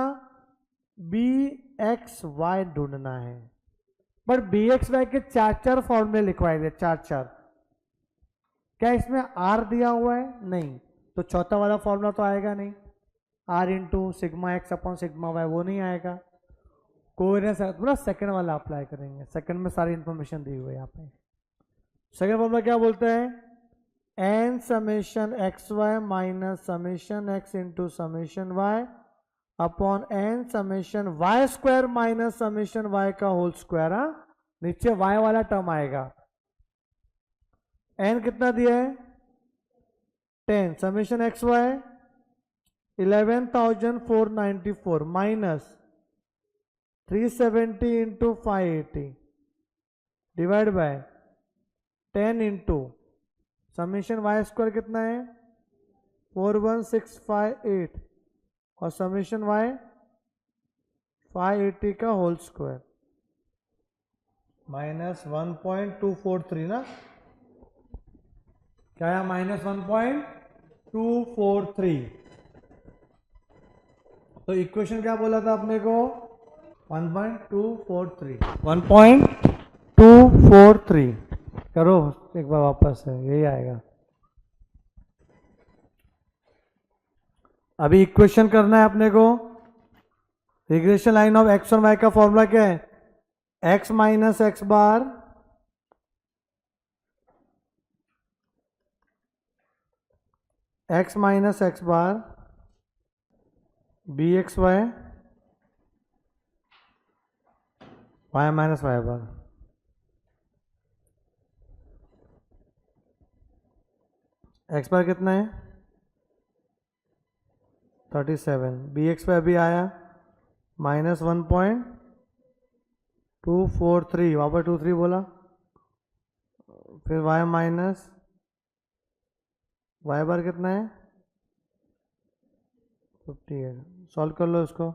Speaker 1: बी एक्स वाई ढूंढना है, बट बी एक्स वाई के चार फॉर्मूले लिखवाए थे, चार। क्या इसमें आर दिया हुआ है? नहीं, तो चौथा वाला फॉर्मूला तो आएगा नहीं, R into sigma x upon sigma Y, वो नहीं आएगा। कोवेरियंस पूरा सेकंड वाला अप्लाई करेंगे, सेकंड में सारी इंफॉर्मेशन दी हुई है यहाँ पे। सेकंड फॉर्मूला क्या बोलते हैं? N summation x Y minus summation x into summation Y upon N summation Y square minus summation Y का होल स्क्वायर। नीचे वाई वाला टर्म आएगा। एन कितना दिया है? 10 summation x Y 11,494 minus 370 into 580 divide by 10 into summation Y square कितना है? 41658 और समेशन वाई 580 का होल स्क्वायर माइनस 1.243 ना, क्या है? माइनस 1.243। तो इक्वेशन क्या बोला था अपने को? 1.243 1.243 करो एक बार वापस है, यही आएगा। अभी इक्वेशन करना है अपने को। रिग्रेशन लाइन ऑफ एक्स और वाई का फॉर्मूला क्या है? X minus x bar x minus x bar b x y y minus Y bar. X bar कितना है? 37। बी एक्स वाई भी आया माइनस 1.243, वहाँ पर 23 बोला, फिर वाई माइनस वाई बार कितना है? 58। सॉल्व कर लो इसको।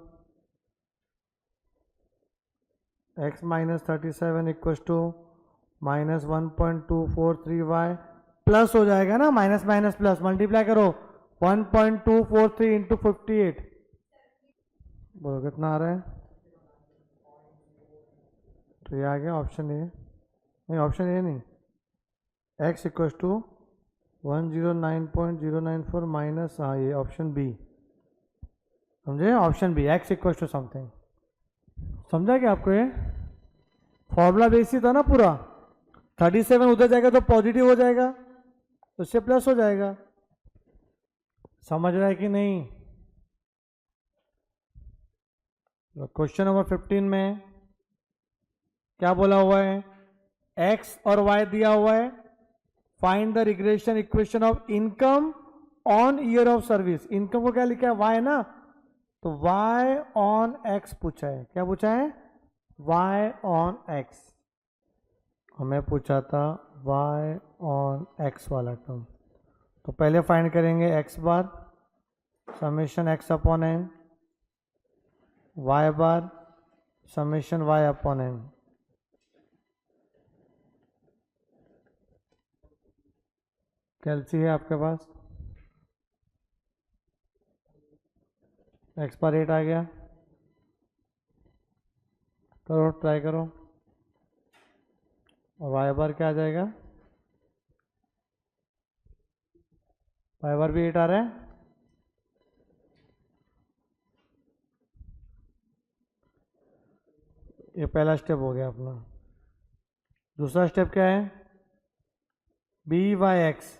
Speaker 1: x minus 37 equal to minus 1.243 Y plus हो जाएगा ना, माइनस माइनस प्लस मल्टीप्लाई करो 1.243 इंटू 58, बोलो कितना आ रहा है? तो ये आ गया ऑप्शन ए। नहीं, ऑप्शन ए नहीं, x इक्वल टू 109.094 माइनस, हाँ ये ऑप्शन बी, समझे? Option B, x equal to something. समझा क्या आपको? ये फॉर्मूला बेसिक था ना पूरा। 37 उधर जाएगा तो पॉजिटिव हो जाएगा, उससे प्लस हो जाएगा। समझ रहा है कि नहीं? क्वेश्चन नंबर 15 में क्या बोला हुआ है? x और y दिया हुआ है, find the regression equation of income on year of service. Income को क्या लिखा है? y ना, तो y ऑन x पूछा है। क्या पूछा है? y on x। हमें पूछा था y ऑन x वाला टर्म। तो पहले फाइंड करेंगे x bar summation x upon n, y bar summation y upon n. Calci है आपके पास? x बार 8 आ गया, करो ट्राई करो। और y बार क्या आ जाएगा? y बार भी 8 आ रहा है। ये पहला स्टेप हो गया अपना। दूसरा स्टेप क्या है? B Y X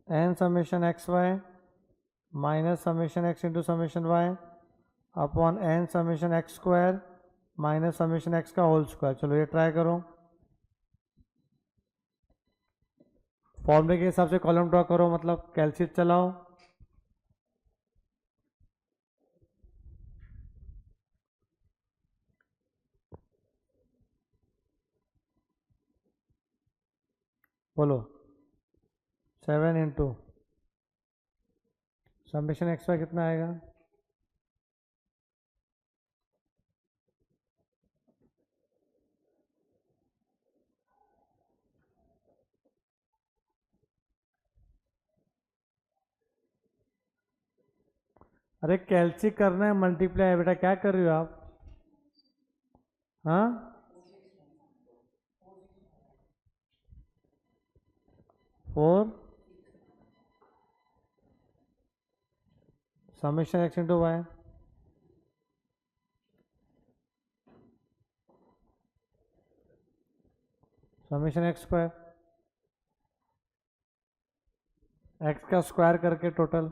Speaker 1: N summation x Y minus summation x into summation Y upon N summation x square minus summation x का होल स्क्वायर। चलो ये ट्राई करो। फॉर्मूले के हिसाब से कॉलम ड्रॉ करो, मतलब कैलसीट चलाओ। बोलो 7 इंटू समेशन एक्स वाई कितना आएगा? अरे कैलसी करना है, मल्टीप्लाई है बेटा, क्या कर रहे हो आप? हाँ, four summation x into Y, summation x square, X का स्क्वायर करके टोटल,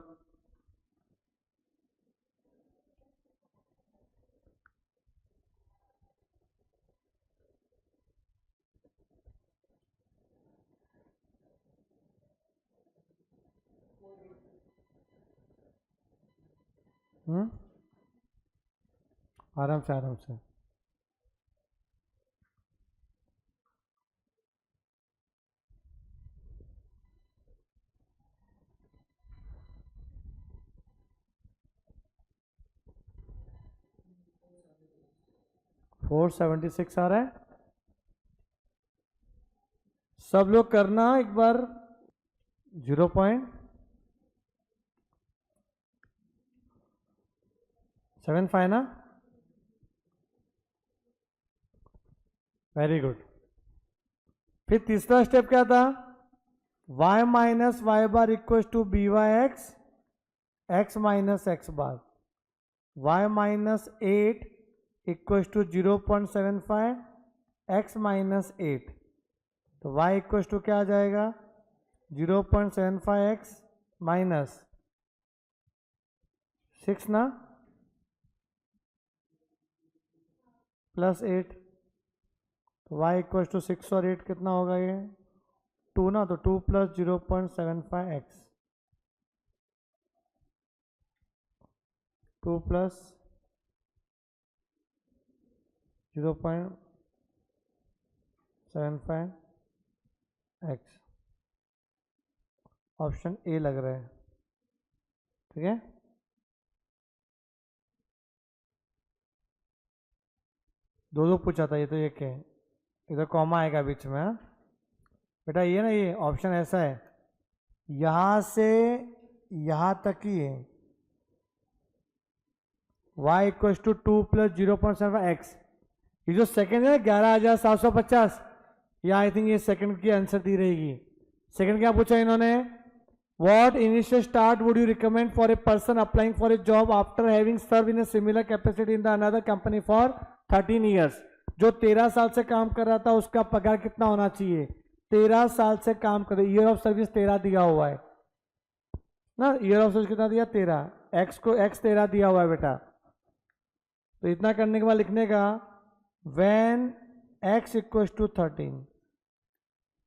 Speaker 1: आराम से आराम से। फोर 76 आ रहा है। सब लोग करना एक बार 0.75 ना, वेरी गुड। फिर तीसरा स्टेप क्या था? y minus Y bar equal to B Y x, x minus x bar, y minus 8 equal to 0.75, X minus 8, तो y इक्वल टू क्या आ जाएगा? 0.75 एक्स माइनस 6 ना, प्लस 8, तो y इक्वल टू 6 और 8 कितना होगा? ये 2 ना, तो 2 plus 0.75 x, 2 plus 0.75 x, option A लग रहा है। ठीक है, दो दो पूछा था, ये तो एक है, इधर कॉमा आएगा बीच में। हाँ बेटा, ये ना, ये ऑप्शन ऐसा है, यहां से यहां तक ही है, y equal to 2 plus 0.75 X. ये जो सेकंड है 11,750, या आई थिंक ये सेकंड की आंसर दी रहेगी। सेकंड क्या पूछा इन्होंने? What initial start would you recommend for a person applying for a job after having serve in a similar capacity in the another company for 13 years. जो 13 साल से काम कर रहा था उसका पगार कितना होना चाहिए? 13 साल से काम कर, ईयर ऑफ सर्विस 13 दिया हुआ है ना, ईयर ऑफ सर्विस कितना दिया? 13, एक्स को एक्स 13 दिया हुआ है बेटा। तो इतना करने के बाद लिखने का व्हेन x इक्वल टू 13,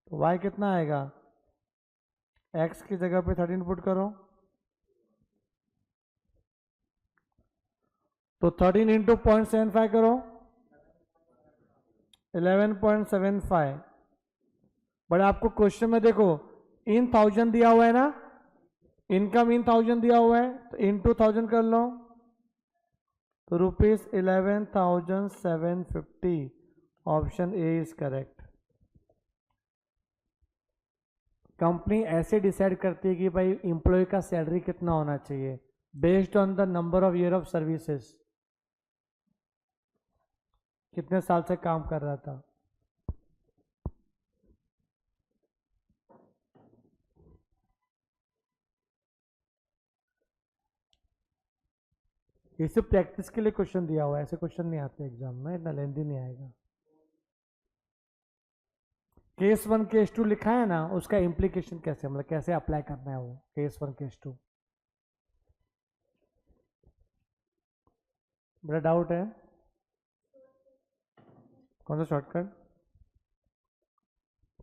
Speaker 1: तो y कितना आएगा? x की जगह पे 13 पुट करो, तो 13 इंटू 0.75 करो, 11.75। बट आपको क्वेश्चन में देखो इन 1000 दिया हुआ है ना, इनकम इन 1000 दिया हुआ है, तो इंटू 1000 कर लो, तो ₹11,750। Option A is correct. Company ऐसे डिसाइड करती है कि भाई इंप्लॉय का सैलरी कितना होना चाहिए, based on the number of year of services, कितने साल से काम कर रहा था। ये सिर्फ प्रैक्टिस के लिए क्वेश्चन दिया हुआ है, ऐसे क्वेश्चन नहीं आते एग्जाम में, इतना लेंथी नहीं आएगा। केस 1 केस 2 लिखा है ना, उसका इम्प्लीकेशन कैसे, मतलब कैसे अप्लाई करना है वो केस 1 केस 2। बड़ा डाउट है, कौन सा शॉर्टकट?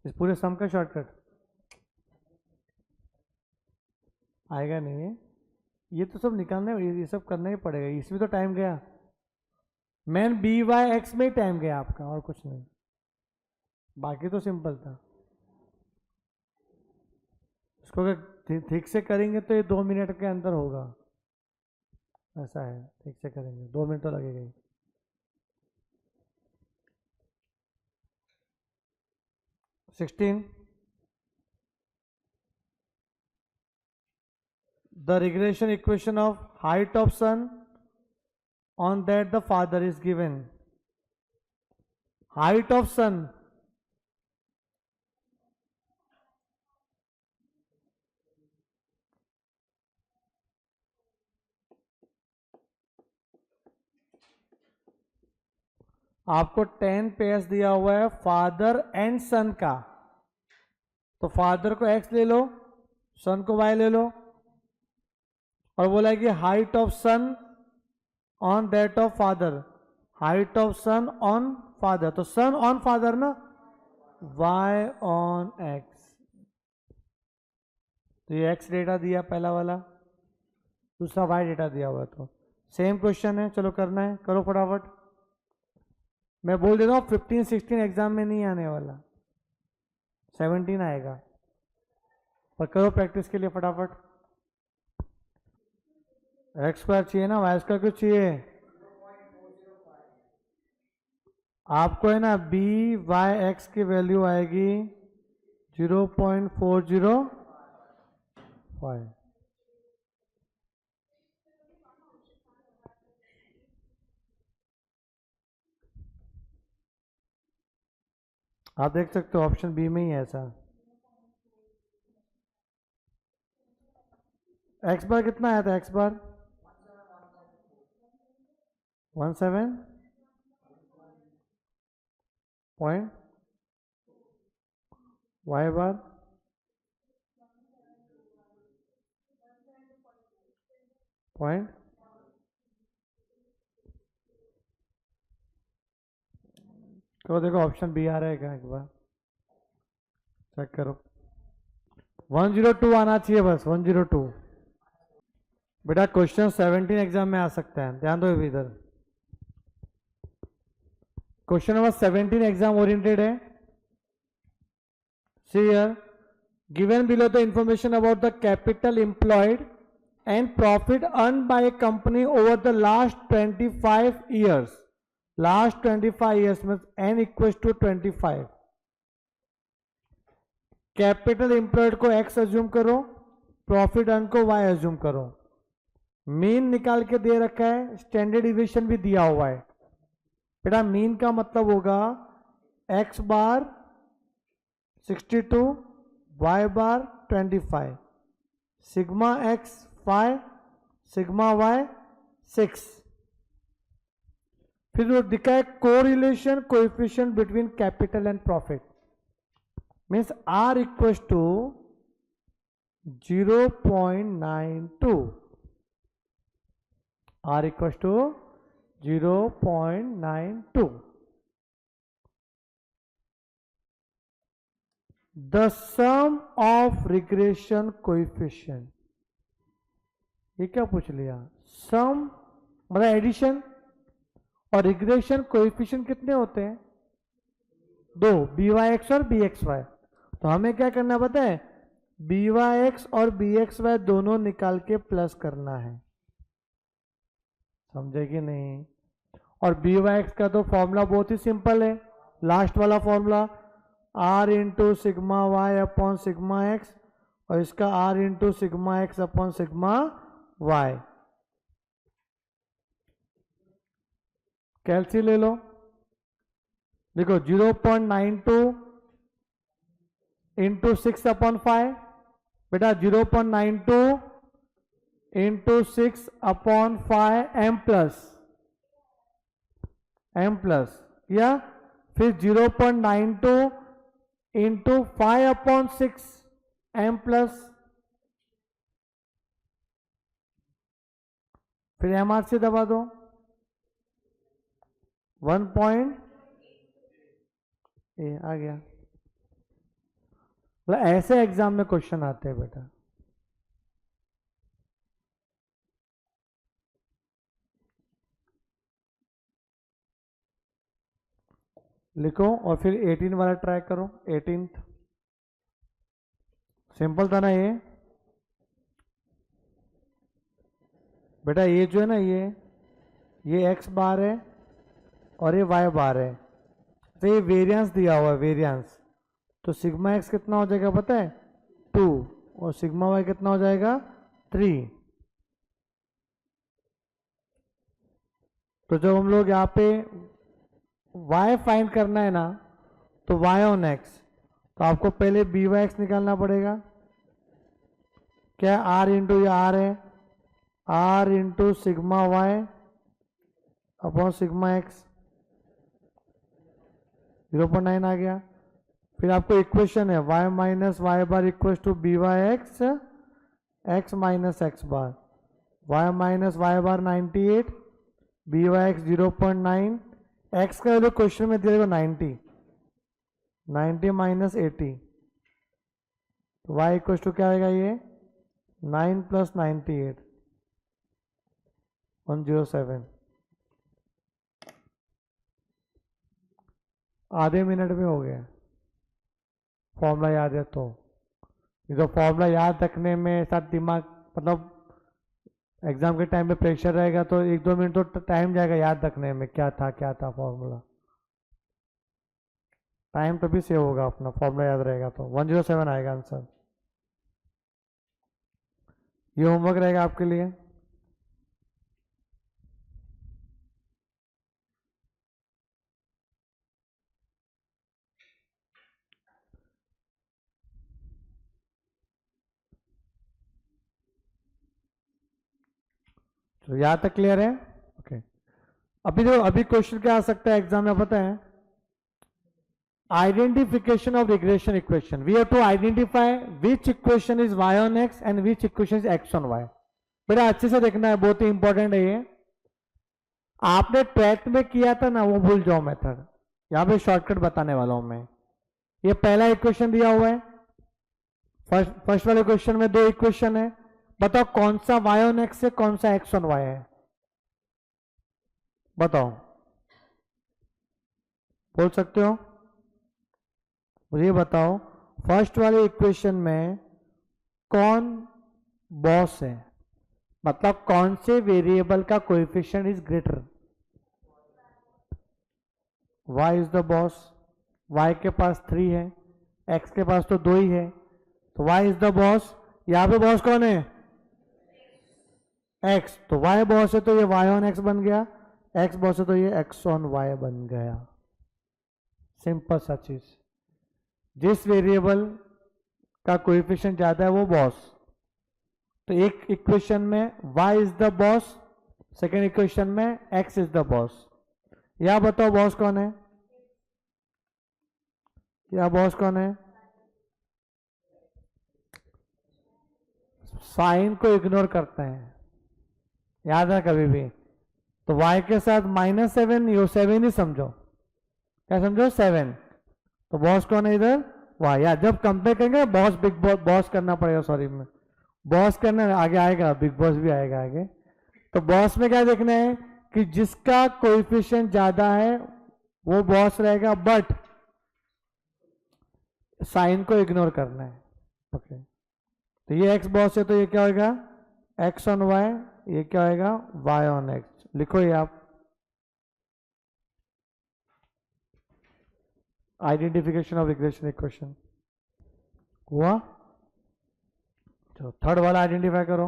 Speaker 1: इस पूरे सम का शॉर्टकट आएगा नहीं है, ये तो सब निकालने, ये सब करना ही पड़ेगा, इसमें तो टाइम गया। मैन बी वाई एक्स में ही टाइम गया आपका, और कुछ नहीं, बाकी तो सिंपल था। इसको अगर ठीक से करेंगे तो ये 2 मिनट के अंदर होगा, ऐसा है, ठीक से करेंगे 2 मिनट तो लगेगा ही। 16, the regression equation of height of son on that the father is given. Height of son, आपको 10 पेयर्स दिया हुआ है फादर एंड सन का, तो फादर को x ले लो, सन को y ले लो, और बोला है कि height of son on that of father, height of son on father, तो सन ऑन फादर ना, y ऑन x, तो ये x डेटा दिया पहला वाला, दूसरा y डेटा दिया हुआ, तो सेम क्वेश्चन है, चलो करना है, करो फटाफट। मैं बोल देता हूँ 15 16 एग्जाम में नहीं आने वाला, 17 आएगा, पर करो प्रैक्टिस के लिए फटाफट। एक्स स्क्वायर चाहिए ना, वाई स्क्वायर क्यों चाहिए? आपको है ना बी वाई एक्स की वैल्यू आएगी 0.405। आप देख सकते हो ऑप्शन बी में ही है ऐसा। एक्स बार कितना आया था? एक्स बार 17 पॉइंट, वाई बार पॉइंट, तो देखो ऑप्शन बी आ रहा है क्या, एक बार चेक करो। 102 आना चाहिए बस, 102। बेटा क्वेश्चन 17 एग्जाम में आ सकता है, ध्यान दो इधर। क्वेश्चन नंबर 17 एग्जाम ओरिएंटेड है। See here, given below the information about the capital employed and profit earned by a company over the last 25 years. Last 25 years means n equals to 25. Capital employed को x assume करो, profit earn को y assume करो, mean निकाल के दे रखा है, standard deviation भी दिया हुआ है। बेटा मीन का मतलब होगा x bar 62, y bar 25, sigma x 5, sigma y 6। फिर वो दिखा है correlation coefficient between capital and profit, means r equals to 0.92, r equals to 0.92। The sum of regression coefficient, ये क्या पूछ लिया? सम मतलब एडिशन, और रिग्रेशन कोएफिशिएंट कितने होते हैं? 2, BYX और BXY। तो हमें क्या करना पता है? BYX और BXY दोनों निकाल के प्लस करना है, समझे कि नहीं? और BYX का तो फॉर्मूला बहुत ही सिंपल है, लास्ट वाला formula R into sigma Y upon sigma x, और इसका R into sigma x upon sigma y. Calci ले लो, देखो 0.92 इंटू 6 अपॉन 5, बेटा 0.92 इंटू 6 अपॉन 5 एम प्लस, या फिर 0.92 इंटू 5 अपॉन 6 एम प्लस, फिर एमआर से दबा दो 1 पॉइंट आ गया। मतलब ऐसे एग्जाम में क्वेश्चन आते हैं बेटा। लिखो और फिर 18 वाला ट्राई करो, 18th सिंपल था ना ये बेटा। ये जो है ना ये एक्स बार है और ये वाई बार है, तो ये वेरिएंस दिया हुआ है वेरिएंस। तो सिग्मा एक्स कितना हो जाएगा पता है 2 और सिग्मा वाई कितना हो जाएगा 3। तो जब हम लोग यहाँ पे y फाइंड करना है ना तो y ऑन x, तो आपको पहले बी वाई एक्स निकालना पड़ेगा। क्या r इंटू ये r है r into sigma Y upon sigma X 0.9 आ गया। फिर आपको इक्वेशन है y minus Y bar equal to B Y x x minus x bar, y minus Y bar 98 B Y X 0.9, X का value question में दिया 90 minus 80, तो y equal to क्या आएगा ये 9 प्लस 98 107। आधे मिनट में हो गया। फॉर्मूला याद है तो ये तो फॉर्मूला याद रखने में साथ दिमाग मतलब एग्जाम के टाइम पे प्रेशर रहेगा तो 1-2 मिनट तो टाइम जाएगा याद रखने में क्या था फॉर्मूला। टाइम तो भी सेव होगा अपना, फॉर्मूला याद रहेगा तो 107 आएगा आंसर। ये होमवर्क रहेगा आपके लिए। तो यहाँ तक क्लियर है? ओके। अभी क्वेश्चन क्या आ सकता है एग्जाम में पता है? Identification of regression equation. We have to identify which equation is y on x and which equation is x on y। बेटा अच्छे से देखना है, बहुत ही इंपॉर्टेंट है ये। आपने 12th में किया था ना वो भूल जाओ मेथड, यहाँ पे शॉर्टकट बताने वाला हूं मैं। ये पहला इक्वेशन दिया हुआ है, फर्स्ट वाले क्वेश्चन में 2 इक्वेशन है, बताओ कौन सा y ऑन x है कौन सा x ऑन y है, बताओ। बोल सकते हो? मुझे बताओ फर्स्ट वाले इक्वेशन में कौन बॉस है, मतलब कौन से वेरिएबल का coefficient is greater? y is the boss, y के पास 3 है, x के पास तो 2 ही है, तो y इज द बॉस। यहां पे बॉस कौन है? x, तो y बॉस है तो ये y ऑन x बन गया, x बॉस है तो ये x ऑन y बन गया। सिंपल सा चीज। जिस वेरिएबल का कोएफिशिएंट ज्यादा है वो बॉस। तो एक इक्वेशन में y is the boss, second equation में x इज द बॉस। यह बताओ बॉस कौन है? यह बॉस कौन है? साइन को इग्नोर करते हैं, याद है कभी भी। तो y के साथ -7, यो 7 ही समझो। क्या समझो? 7। तो बॉस कौन है इधर? y। या जब कंपेयर करेंगे बॉस बिग बॉस करना पड़ेगा, सॉरी में बॉस करना आगे आएगा, बिग बॉस भी आएगा आगे। तो बॉस में क्या देखना है कि जिसका कोएफिशिएंट ज्यादा है वो बॉस रहेगा, बट साइन को इग्नोर करना है। ओके। तो ये x बॉस है तो ये क्या होगा? x ऑन y, ये क्या होगा? y on x। लिखो ये आप। आइडेंटिफिकेशन ऑफ रिग्रेशन इक्वेशन हुआ। तो थर्ड वाला आइडेंटिफाई करो।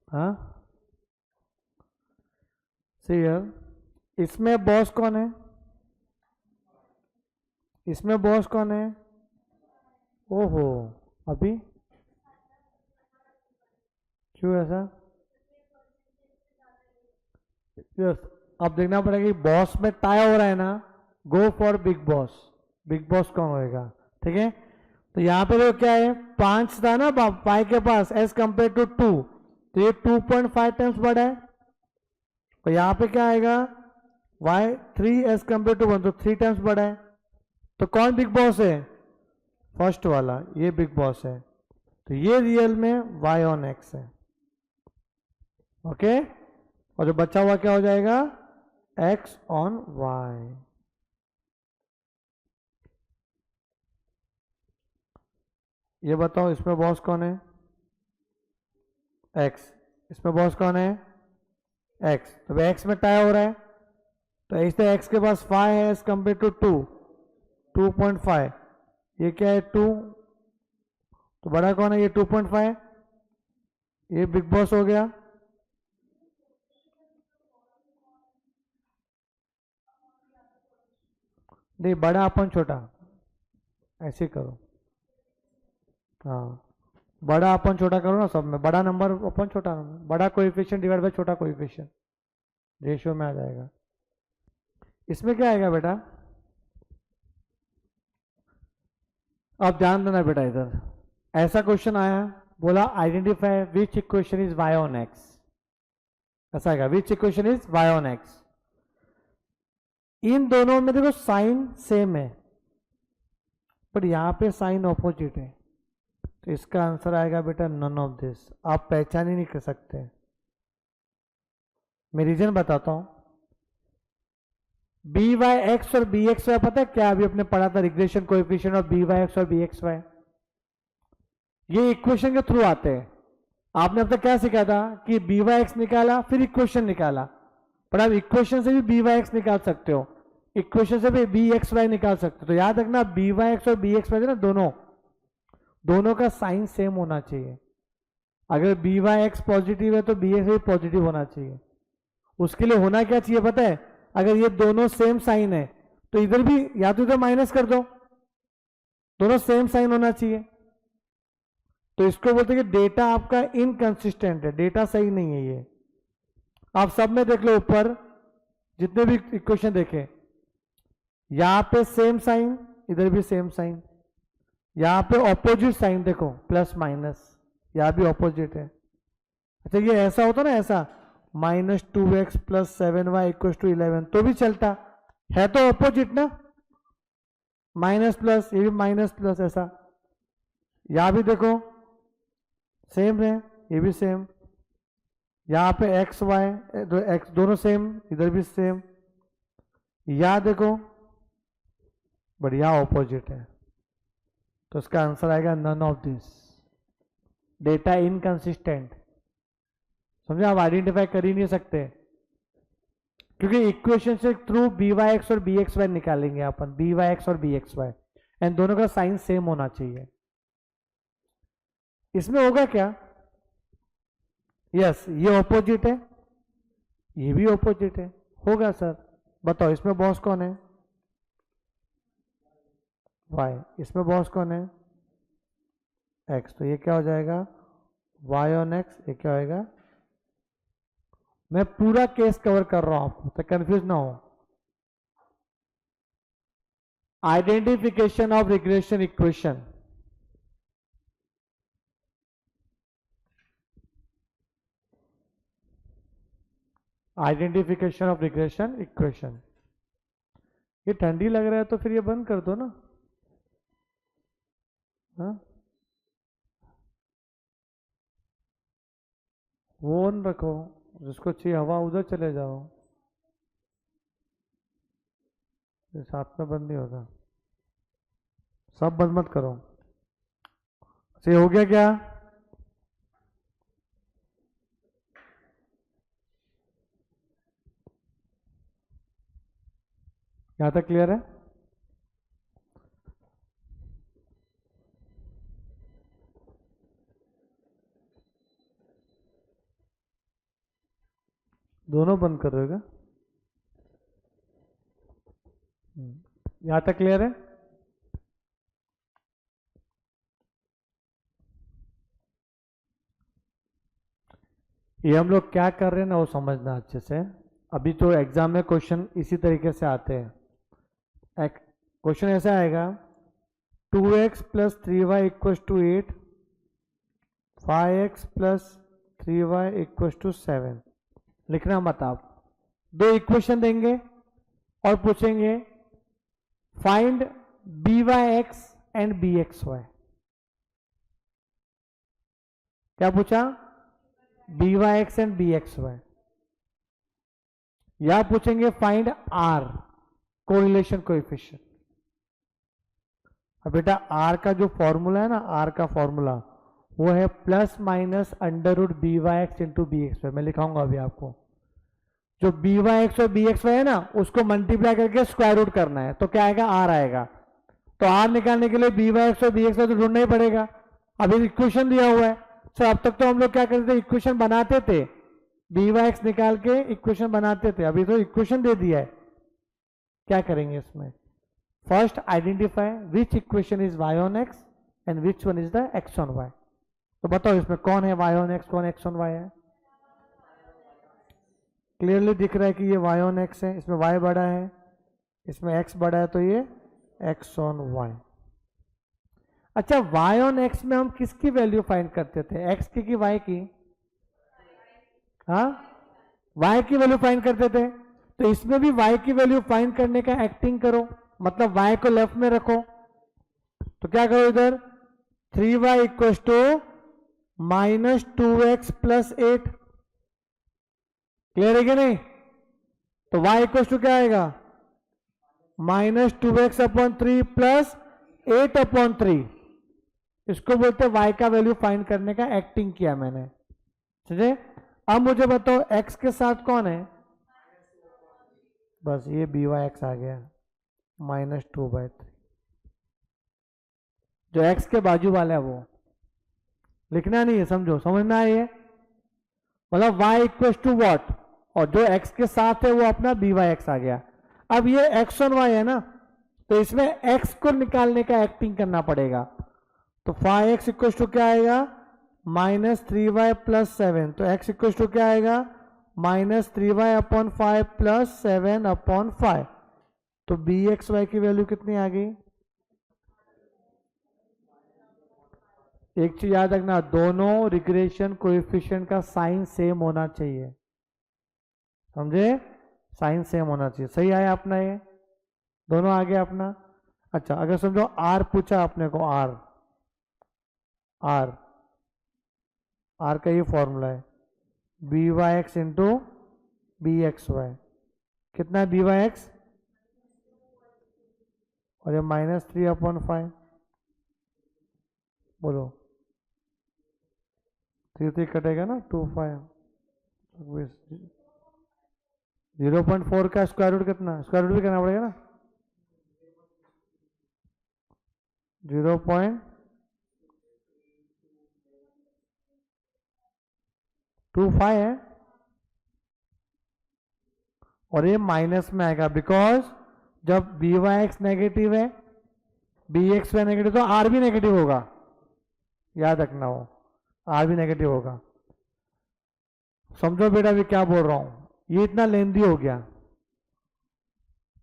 Speaker 1: हाँ सी हियर, इसमें बॉस कौन है? इसमें बॉस कौन है? ओहो, अभी क्यों ऐसा? यस, अब देखना पड़ेगा कि बॉस में टाई हो रहा है ना, go for big boss. Big boss कौन होएगा? ठीक है। तो यहाँ पे देखो क्या है, 5 था ना पाई के पास एज कंपेयर टू 2, तो ये 2.5 टाइम्स बड़ा है। तो यहाँ पे क्या आएगा? y 3 एज कंपेयर टू 1, तो 3 टाइम्स बड़ा है। तो कौन बिग बॉस है? फर्स्ट वाला, ये बिग बॉस है। तो ये रियल में y ऑन x है। ओके। और जो बचा हुआ क्या हो जाएगा? X on Y. ये बताओ इसमें बॉस कौन है? एक्स। इसमें बॉस कौन है? एक्स। तो एक्स में टाई हो रहा है, तो इससे एक्स के पास 5 है एज कंपेयर टू 2.5। ये क्या है 2, तो बड़ा कौन है? ये 2.5। ये बिग बॉस हो गया। नहीं, बड़ा अपन छोटा, ऐसे करो। हाँ, बड़ा अपन छोटा करो ना सब में, बड़ा नंबर अपन छोटा नंबर, बड़ा कोएफिशिएंट डिवाइड बाय छोटा कोएफिशिएंट, रेशियो में आ जाएगा। इसमें क्या आएगा बेटा? अब ध्यान देना बेटा, इधर ऐसा क्वेश्चन आया, बोला identify which equation is Y on x. ऐसा आएगा, which equation is Y on x. इन दोनों में देखो साइन सेम है, पर यहां पे साइन ऑपोजिट है, तो इसका आंसर आएगा बेटा नन ऑफ दिस। आप पहचान ही नहीं कर सकते। मैं रीजन बताता हूं। बी वाई एक्स और बी एक्स वाई पता है क्या? अभी अपने पढ़ा था regression coefficient of B Y X और बी एक्स वाई। ये इक्वेशन के थ्रू आते हैं। आपने अब तक क्या सीखा था कि बी वाई एक्स निकाला फिर इक्वेशन निकाला, पर आप इक्वेशन से भी बी वाई एक्स निकाल सकते हो, इक्वेशन से भी बी एक्स वाई निकाल सकते हो। तो याद रखना बी वाई एक्स और बी एक्स वाई ना दोनों का साइन सेम होना चाहिए। अगर बी वाई एक्स पॉजिटिव है तो बी एक्स भी पॉजिटिव होना चाहिए। उसके लिए होना क्या चाहिए पता है? अगर ये दोनों सेम साइन है तो इधर भी या तो इधर माइनस कर दो, दोनों सेम साइन होना चाहिए। तो इसको बोलते हैं कि डेटा आपका इनकंसिस्टेंट है, डेटा सही नहीं है। ये आप सब में देख लो, ऊपर जितने भी इक्वेशन देखे, यहां पे सेम साइन, इधर भी सेम साइन, यहां पे ऑपोजिट साइन देखो प्लस माइनस, यहां भी ऑपोजिट है। अच्छा, ये ऐसा होता ना, ऐसा -2x + 7y = 11 तो भी चलता है, तो ऑपोजिट ना, माइनस प्लस, ये भी माइनस प्लस, ऐसा। यहां भी देखो सेम है, ये भी सेम, यहां पे x y x दोनों सेम, इधर भी सेम। यहां देखो बढ़िया ऑपोजिट है, तो इसका आंसर आएगा none of this. Data inconsistent. समझे? आप आइडेंटिफाई कर ही नहीं सकते, क्योंकि इक्वेशन से थ्रू बी वाई एक्स और बी एक्स वाई निकालेंगे अपन, बी वाई एक्स और बी एक्स वाई, एंड दोनों का साइन सेम होना चाहिए। इसमें होगा क्या? यस, ये ऑपोजिट है, ये भी ऑपोजिट है, होगा सर। बताओ इसमें बॉस कौन है? वाई। इसमें बॉस कौन है? एक्स। तो ये क्या हो जाएगा? Y on X. ये क्या होएगा? मैं पूरा केस कवर कर रहा हूं आपको, तो कंफ्यूज ना हो। Identification of regression equation. Identification of regression equation. ये ठंडी लग रहा है तो फिर ये बंद कर दो ना। हाँ, वो ऑन रखो, जिसको चाहिए हवा उधर चले जाओ, साथ में बंद नहीं होगा। सब बंद मत करो। सही हो गया क्या? यहां तक क्लियर है? दोनों बंद कर रहे हो क्या? यहां तक क्लियर है? ये हम लोग क्या कर रहे हैं ना, वो समझना अच्छे से। अभी तो एग्जाम में क्वेश्चन इसी तरीके से आते हैं। क्वेश्चन ऐसा आएगा, 2x + 3y = 8, 5x + 3y = 7। लिखना मत आप। दो इक्वेशन देंगे और पूछेंगे फाइंड by(x) एंड bxy। क्या पूछा? by(x) and bxy। या पूछेंगे फाइंड आर कोरिलेशन कोएफिशिएंट। अब बेटा आर का जो फॉर्मूला है ना, आर का फॉर्मूला वो है plus minus under root B Y X into B x Y. मैं लिखाऊंगा अभी आपको। जो बी वाई एक्स और बी एक्स वाई है ना, उसको मल्टीप्लाई करके स्क्वायर रूट करना है, तो क्या आएगा, आर आएगा। तो आर निकालने के लिए बी वाई एक्स और बी एक्स वाई तो ढूंढना ही पड़ेगा। अभी इक्वेशन दिया हुआ है। सर अब तक तो हम लोग क्या करते थे, इक्वेशन बनाते थे, बी वाई एक्स निकाल के इक्वेशन बनाते थे। अभी तो इक्वेशन दे दिया है, क्या करेंगे इसमें। First identify which equation is Y on X and which one is the X on Y. तो बताओ इसमें कौन है वाई ऑन एक्स, कौन एक्स ऑन वाई है। क्लियरली दिख रहा है कि ये वाई ऑन एक्स है, इसमें वाई बड़ा है, इसमें एक्स बड़ा है, तो ये एक्स ऑन वाई। अच्छा वाई ऑन एक्स में हम किसकी वैल्यू फाइंड करते थे, एक्स की कि वाई की। हाँ वाई की वैल्यू फाइंड करते थे। तो इसमें भी वाई की वैल्यू फाइंड करने का एक्टिंग करो, मतलब वाई को लेफ्ट में रखो। तो क्या करो इधर, 3y equal to minus 2x plus 8। Clear है कि नहीं। तो y इक्वल टू क्या आएगा, minus 2x upon 3 plus 8 upon 3। इसको बोलते हैं y का वैल्यू फाइंड करने का एक्टिंग किया मैंने, समझे। अब मुझे बताओ x के साथ कौन है, बस ये बी वाई एक्स आ गया, माइनस 2/3। जो x के बाजू वाला है वो लिखना नहीं है, समझो, समझ में आई है। मतलब y इक्वल टू वॉट, और जो x के साथ है वो अपना बी वाई एक्स आ गया। अब ये x ऑन y है ना, तो इसमें x को निकालने का एक्टिंग करना पड़ेगा। तो फाइव एक्स इक्वल टू क्या आएगा, माइनस 3y प्लस 7। तो x इक्वल टू क्या आएगा, minus 3y upon 5 plus 7 upon 5। तो बी एक्स वाई की वैल्यू कितनी आ गई। एक चीज याद रखना, दोनों रिग्रेशन कोएफिशिएंट का साइन सेम होना चाहिए, समझे, साइन सेम होना चाहिए। सही आया अपना, ये दोनों आ गया अपना। अच्छा अगर समझो आर पूछा अपने को, आर आर आर का ये फॉर्मूला है, B Y X into B x Y. कितना है बी वाई एक्स, और ये माइनस 3 अपॉन 5। बोलो 3 कटेगा ना, 2 5। 0.4 का स्क्वायर रूट कितना, स्क्वायर रूट भी करना पड़ेगा ना, 0.25 है। और ये माइनस में आएगा, बिकॉज जब बी वाई एक्स नेगेटिव है, बी एक्स वाई नेगेटिव, तो आर भी नेगेटिव होगा, याद रखना, वो आर भी नेगेटिव होगा। समझो बेटा अभी क्या बोल रहा हूं, ये इतना लेंदी हो गया,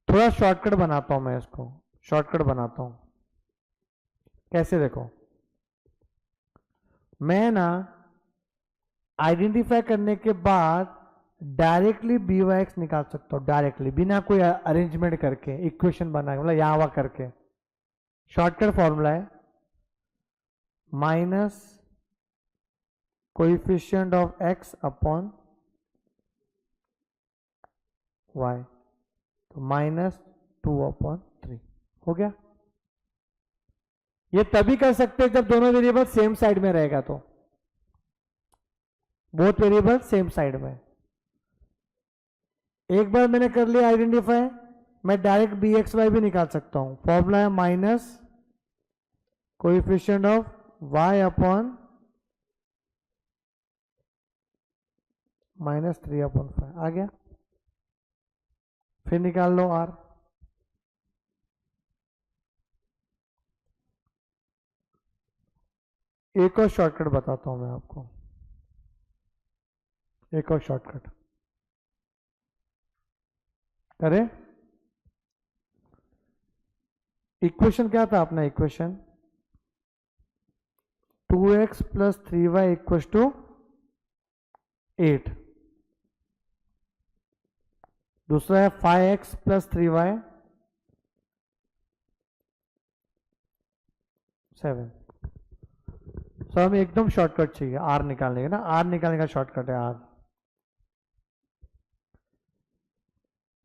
Speaker 1: थोड़ा शॉर्टकट बनाता हूं मैं इसको, शॉर्टकट बनाता हूं। कैसे, देखो मैं ना आइडेंटिफाई करने के बाद डायरेक्टली बी वाई एक्स निकाल सकता हूं, डायरेक्टली बिना कोई अरेंजमेंट करके, इक्वेशन बना के, मतलब यहां वहां करके। शॉर्टकट फॉर्मूला है minus coefficient of x upon Y, तो माइनस 2/3 हो गया। ये तभी कर सकते हैं जब दोनों वेरिएबल सेम साइड में रहेगा, तो बोथ वेरिएबल सेम साइड में। एक बार मैंने कर लिया आइडेंटिफाई, मैं डायरेक्ट बी एक्स वाई भी निकाल सकता हूं। फॉर्मूला है minus coefficient of Y upon minus 3/5 आ गया। फिर निकाल लो आर, एक और शॉर्टकट बताता हूं मैं आपको, एक और शॉर्टकट करें। इक्वेशन क्या था अपना, equation 2x plus 3y equal to 8। दूसरा है 5x प्लस 3y 7। सो हमें एकदम शॉर्टकट चाहिए आर निकालने का ना, आर निकालने का शॉर्टकट है आर।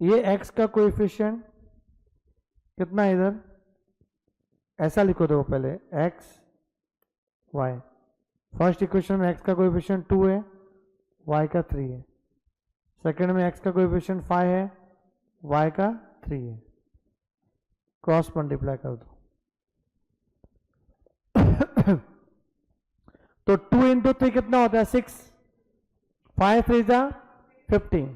Speaker 1: ये x का कोएफिशिएंट कितना है इधर, ऐसा लिखो देखो पहले x y, फर्स्ट इक्वेशन में x का कोएफिशिएंट 2 है, y का 3 है, सेकंड में x का कोएफिशिएंट 5 है, y का 3 है, क्रॉस मल्टीप्लाई कर दो। तो 2 इंटू 3 कितना होता है 6, 5 3 जा 15।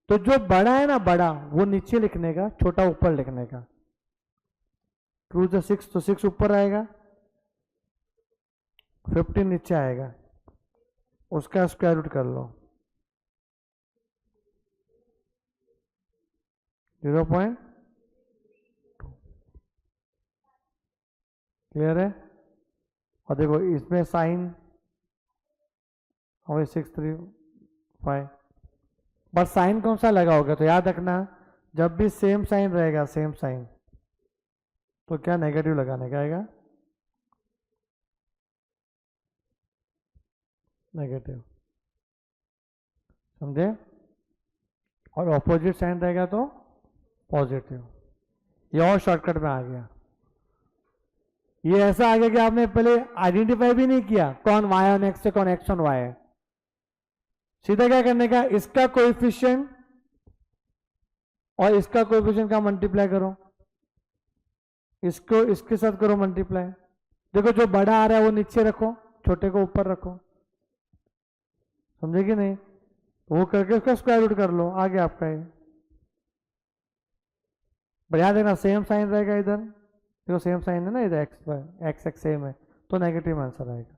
Speaker 1: तो जो बड़ा है ना बड़ा वो नीचे लिखने का, छोटा ऊपर लिखने का। 2 जा 6 तो 6 ऊपर आएगा, 15 नीचे आएगा, उसका स्क्वायर रूट कर लो 0.2। क्लियर है। और देखो इसमें साइन और 6 3 5, बस साइन कौन सा लगा होगा तो याद रखना, जब भी सेम साइन रहेगा सेम साइन तो क्या नेगेटिव लगाने का आएगा, नेगेटिव, समझे। और ऑपोजिट साइन रहेगा तो पॉजिटिव। ये और शॉर्टकट में आ गया। ये ऐसा आ गया कि आपने पहले आइडेंटिफाई भी नहीं किया कौन y ऑन x है कौन x ऑन y है। सीधा क्या करने का, इसका कोएफिशिएंट और इसका कोएफिशिएंट का मल्टीप्लाई करो, इसको इसके साथ करो मल्टीप्लाई। देखो जो बड़ा आ रहा है वो नीचे रखो, छोटे को ऊपर रखो, समझे कि नहीं। वो करके उसका स्क्वायर रूट कर लो, आ गया आपका ये। बढ़िया देना, सेम साइन रहेगा इधर, देखो सेम साइन है ना इधर, एक्स एक्स सेम है तो नेगेटिव आंसर आएगा।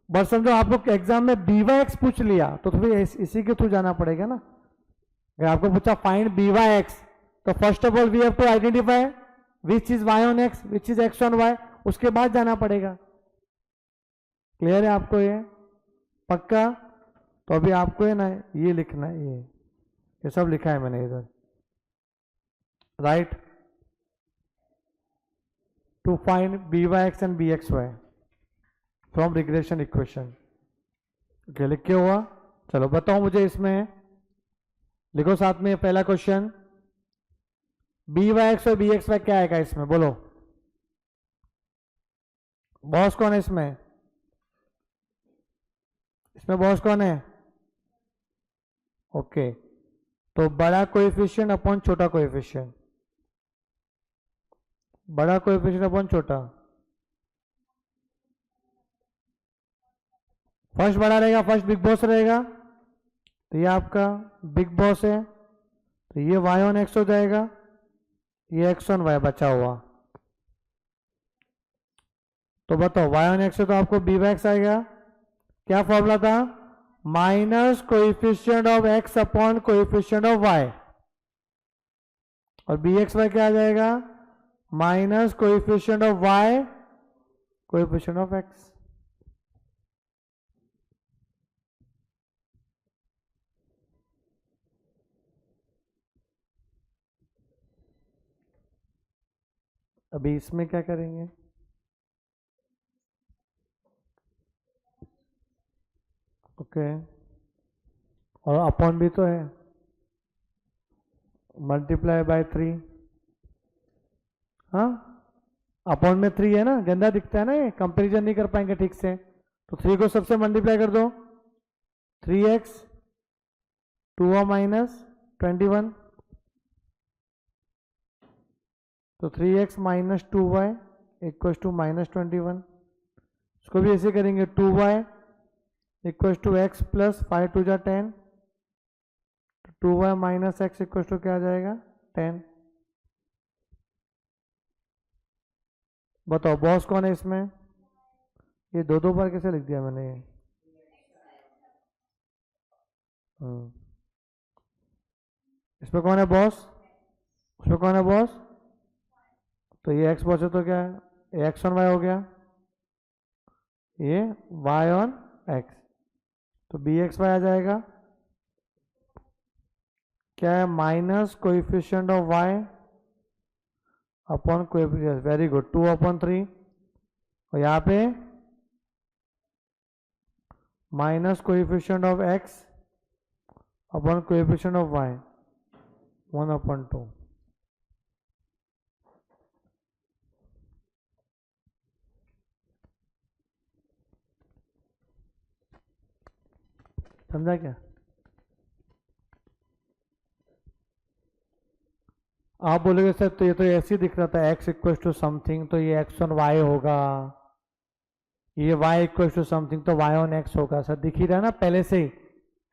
Speaker 1: बस समझो आप लोग एग्जाम में बी वाई एक्स पूछ लिया तो फिर इसी के थ्रू जाना पड़ेगा ना। अगर आपको पूछा फाइंड बी वाई एक्स तो first of all we have to identify which is Y on X which is X on Y, उसके बाद जाना पड़ेगा। क्लियर है आपको ये पक्का। तो अभी आपको है ना ये लिखना है, ये सब लिखा है मैंने इधर, right, to find B Y X and B x Y from regression equation. Okay लिख के हुआ। चलो बताओ मुझे, इसमें लिखो साथ में पहला क्वेश्चन, बी वाई एक्स और बी एक्स वाई क्या आएगा इसमें, बोलो बॉस कौन है इसमें, इसमें बॉस कौन है। ओके तो बड़ा कोएफिशिएंट अपॉन छोटा कोएफिशिएंट, बड़ा कोएफिशिएंट अपॉन छोटा, फर्स्ट बड़ा रहेगा, फर्स्ट बिग बॉस रहेगा, तो ये आपका बिग बॉस है, तो ये वाई ऑन एक्स हो जाएगा, ये एक्स ऑन वाई बचा हुआ। तो बताओ वाई ऑन एक्स है तो आपको बी वाई एक्स आएगा, क्या फॉर्मूला था, minus coefficient of x upon coefficient of Y, और बी एक्स वाई क्या आ जाएगा, minus coefficient of Y coefficient of X. अभी इसमें क्या करेंगे, ओके और अपॉन भी तो है, मल्टीप्लाई बाय 3, हाँ अपॉन में 3 है ना, गंदा दिखता है ना, ये कंपेरिजन नहीं कर पाएंगे ठीक से, तो 3 को सबसे मल्टीप्लाई कर दो, 3x 2 माइनस 21, तो 3x minus 2y equal to minus 21। इसको भी ऐसे करेंगे, 2y equal to x plus 5 2 जा 10, 2y minus x equal to क्या आ जाएगा 10। बताओ बॉस कौन है इसमें, ये दो बार कैसे लिख दिया मैंने ये, इसमें कौन है बॉस, उसमें कौन है बॉस, तो ये एक्स बॉस है तो क्या है, ये एक्स ऑन वाई हो गया, ये वाई ऑन एक्स, तो बी एक्स वाई आ जाएगा, क्या है minus coefficient of Y upon coefficient, very good, 2/3, और यहाँ पे minus coefficient of x upon coefficient of Y, 1/2। समझा क्या? आप बोलोगे सर तो ये तो ऐसे ही दिख रहा था x इक्वल टू समथिंग, तो ये x ऑन y होगा, ये y इक्वल टू समथिंग तो y ऑन x होगा। सर दिख ही रहा है ना पहले से ही,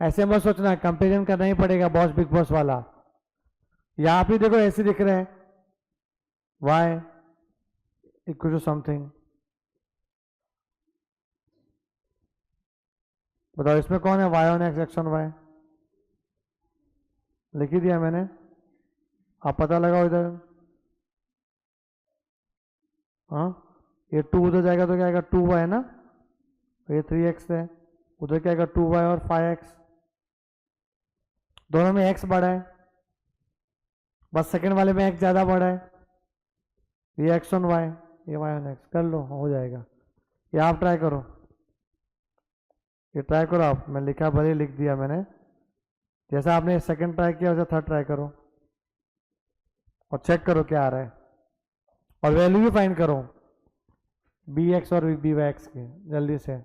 Speaker 1: ऐसे मत सोचना, कंपेरिजन करना ही पड़ेगा बॉस बिग बॉस वाला। यहाँ भी देखो ऐसे दिख रहा है y इक्वल टू समथिंग। बताओ इसमें कौन है y on x, x on y? लिख ही दिया मैंने, आप पता लगाओ इधर। हाँ, ये 2 उधर जाएगा तो क्या आएगा 2y ना, ये 3x है, उधर क्या आएगा 2y और 5x, दोनों में x बड़ा है, बस सेकंड वाले में x ज़्यादा बड़ा है, ये x ऑन y, ये y ऑन x। कर लो, हो जाएगा। ये आप ट्राई करो, ये ट्राई करो आप, मैं लिखा भले लिख दिया मैंने, जैसा आपने सेकंड ट्राई किया वैसा थर्ड ट्राई करो और चेक करो क्या आ रहा है, और वैल्यू भी फाइंड करो bx और by(x) के जल्दी से।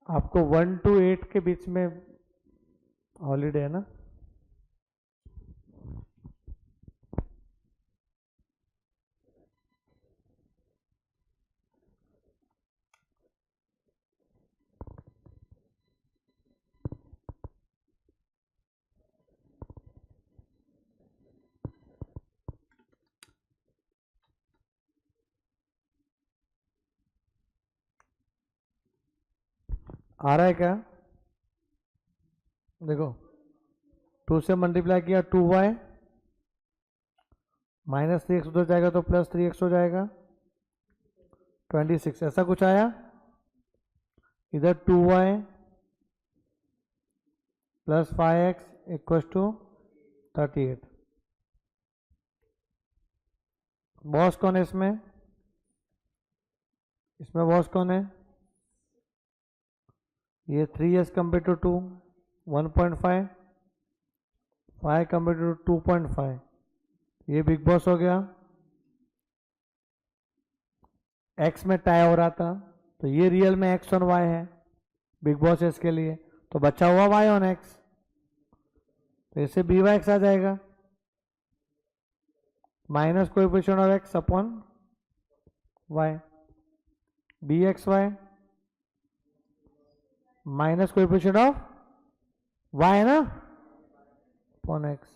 Speaker 1: आपको 1 to 8 के बीच में हॉलीडे है ना? आ रहा है क्या? देखो 2 से मल्टीप्लाई किया 2y, -3x उधर जाएगा तो +3x हो जाएगा 26, ऐसा कुछ आया। इधर 2y + 5x = 38। बॉस कौन है इसमें? इसमें बॉस कौन है? ये 3s compare to 2 1.5, 5 compare to 2.5, ये बिग बॉस हो गया। x में टाई हो रहा था तो ये रियल में x ऑन y है, बिग बॉस है इसके लिए, तो बचा हुआ y ऑन x, तो इसे by(x) आ जाएगा, minus coefficient of x upon y, bxy minus coefficient of y है ना अपॉन x।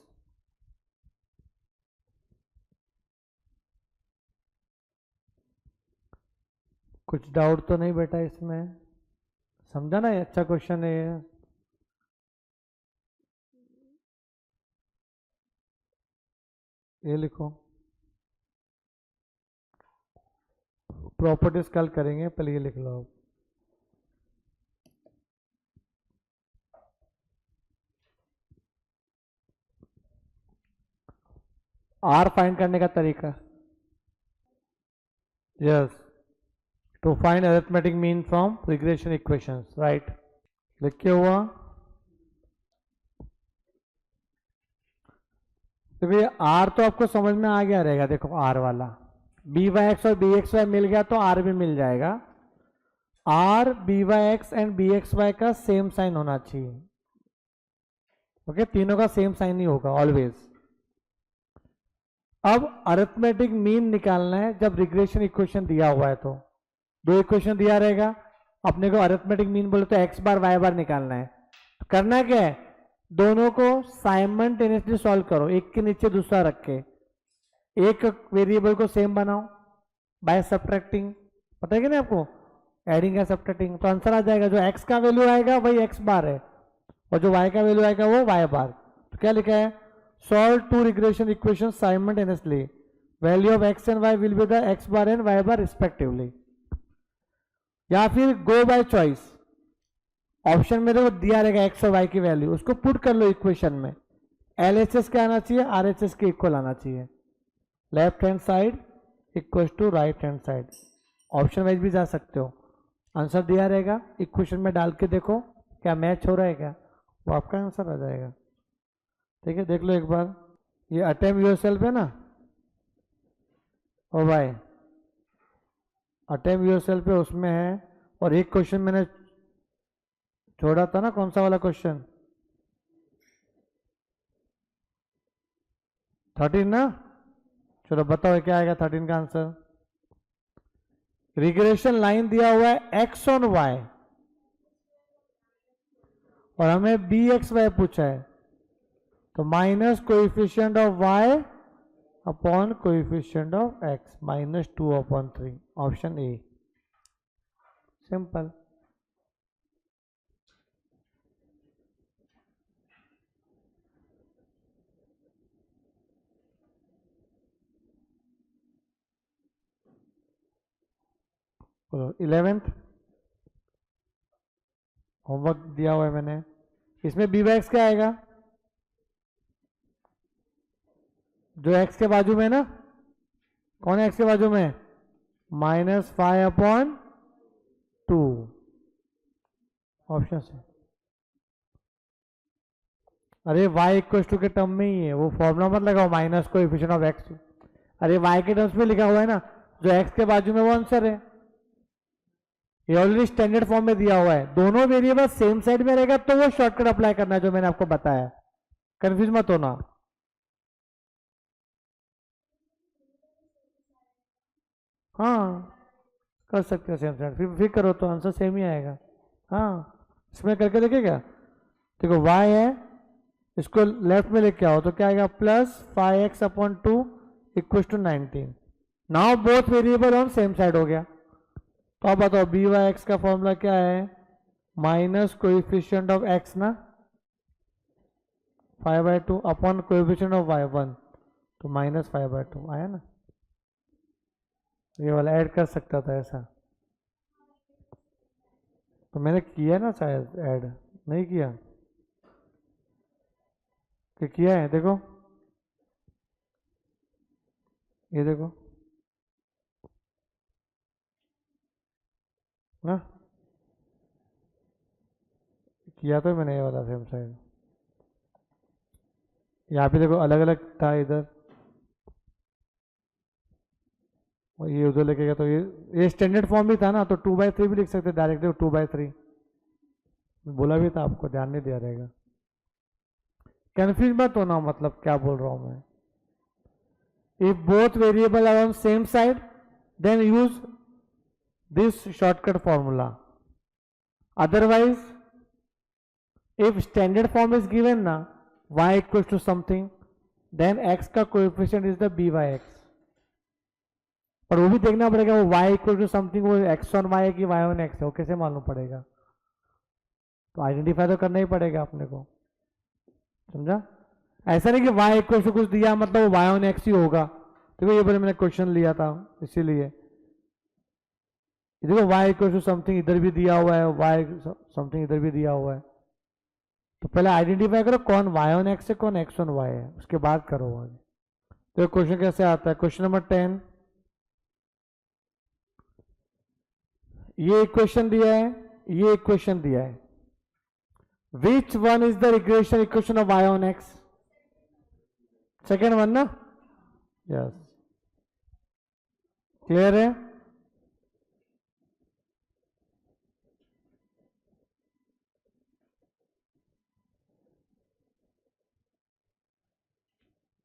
Speaker 1: कुछ डाउट तो नहीं बेटा इसमें? समझा ना, अच्छा क्वेश्चन है ये। ये लिखो, प्रॉपर्टीज कल करेंगे, पहले ये लिख लो आप। आर फाइंड करने का तरीका, yes, to find arithmetic mean from regression equations, right. लिख के हुआ, तो भैया आर तो आपको समझ में आ गया रहेगा। देखो आर वाला by(x) और bxy मिल गया तो आर भी मिल जाएगा। आर by(x) एंड bxy का सेम साइन होना चाहिए, ओके, तीनों का सेम साइन ही होगा ऑलवेज। अब अरिथमेटिक मीन निकालना है जब रिग्रेशन इक्वेशन दिया हुआ है, तो दो इक्वेशन दिया रहेगा, अपने को अरिथमेटिक मीन बोले तो x बार y बार निकालना है। तो करना क्या है, दोनों को साइमल्टेनियसली सॉल्व करो, एक के नीचे दूसरा रख के, एक वेरिएबल को सेम बनाओ बाय सब्ट्रैक्टिंग, पता है कि नहीं आपको, एडिंग या सब्ट्रैक्टिंग, तो आंसर आ जाएगा। जो x का वैल्यू आएगा वही x बार है और जो y का वैल्यू आएगा वो y बार। तो क्या लिखा है, solve to regression equation simultaneously, value of x and y will be the x bar and y bar respectively. या फिर गो बाय चॉइस, ऑप्शन में देखो दिया रहेगा एक्स और वाई की वैल्यू, उसको पुट कर लो इक्वेशन में। LHS क्या आना चाहिए, RHS के इक्वल आना चाहिए। Left hand side equal to right hand side, option wise भी जा सकते हो। आंसर दिया रहेगा, इक्वेशन में डाल के देखो क्या मैच हो रहा है क्या, वो आपका आंसर आ जाएगा। ठीक है, देख लो एक बार। ये अटेम्प्ट योरसेल्फ है ना, ओ भाई अटेम्प्ट योरसेल्फ है, उसमें है। और एक क्वेश्चन मैंने छोड़ा था ना, कौन सा वाला क्वेश्चन, 13 ना। चलो बताओ क्या आएगा 13 का आंसर। रिग्रेशन लाइन दिया हुआ है एक्स ऑन वाई और हमें बी एक्स वाई पूछा है, तो minus coefficient of Y upon coefficient of X -2/3, option A. Simple. बोलो 11th होमवर्क दिया हुआ है मैंने, इसमें बी बाई एक्स क्या आएगा, जो एक्स के बाजू में ना, कौन है एक्स के बाजू में, -5/2, ऑप्शन से। अरे y इक्वल टू के टर्म में ही है, वो फॉर्मूला मत लगाओ माइनस कोएफिशिएंट ऑफ एक्स। अरे y के टर्म्स में लिखा हुआ है ना, जो x के बाजू में वो आंसर है। ये ऑलरेडी स्टैंडर्ड फॉर्म में दिया हुआ है, दोनों वेरिएबल सेम साइड में रहेगा तो वो शॉर्टकट अप्लाई करना है जो मैंने आपको बताया, कंफ्यूज मत होना। हाँ कर सकते हो सेम साइड, फिर करो तो आंसर सेम ही आएगा। हाँ इसमें करके देखे क्या, देखो y है, इसको लेफ्ट में लेके आओ तो क्या आएगा, +5x/2 = 19। Now both variable on same side हो गया। तो आप बताओ बी वाई एक्स का फॉर्मूला क्या है, माइनस कोएफिशिएंट ऑफ एक्स ना 5/2 अपॉन कोएफिशिएंट ऑफ वाई 1, तो -5/2 आया ना। ये वाला ऐड कर सकता था ऐसा, तो मैंने किया ना शायद, ऐड नहीं किया कि किया है, देखो ये देखो ना, किया तो मैंने ये वाला सेम साइड। यहाँ पे देखो अलग अलग था इधर, और ये उधर लेके गया, तो ये स्टैंडर्ड फॉर्म भी था ना, तो 2/3 भी लिख सकते डायरेक्टली, 2/3 बोला भी था आपको, ध्यान नहीं दिया रहेगा। कंफ्यूज मत होना, मतलब क्या बोल रहा हूं मैं। If both variable are on same side then use this shortcut formula, otherwise if standard form is given ना, y equal to something, then x का coefficient is the B by X. पर वो भी देखना पड़ेगा वो y इक्वल टू समथिंग वो x on y है कि y ऑन x है, वो कैसे मालूम पड़ेगा, तो आइडेंटिफाई तो करना ही पड़ेगा अपने को, समझा। ऐसा नहीं कि y इक्वल टू कुछ दिया मतलब वो y ऑन x ही होगा, देखो ये बारे मैंने क्वेश्चन लिया था इसीलिए। देखो y इक्वल टू समथिंग इधर भी दिया हुआ है, y समथिंग इधर भी दिया हुआ है, तो पहले आइडेंटिफाई करो कौन y ऑन x है कौन x ऑन y है, उसके बाद करो आगे। तो क्वेश्चन कैसे आता है, क्वेश्चन नंबर 10, ये इक्वेशन दिया है, ये इक्वेशन दिया है, विच one is the regression equation of y on x, second one ना, यस क्लियर है।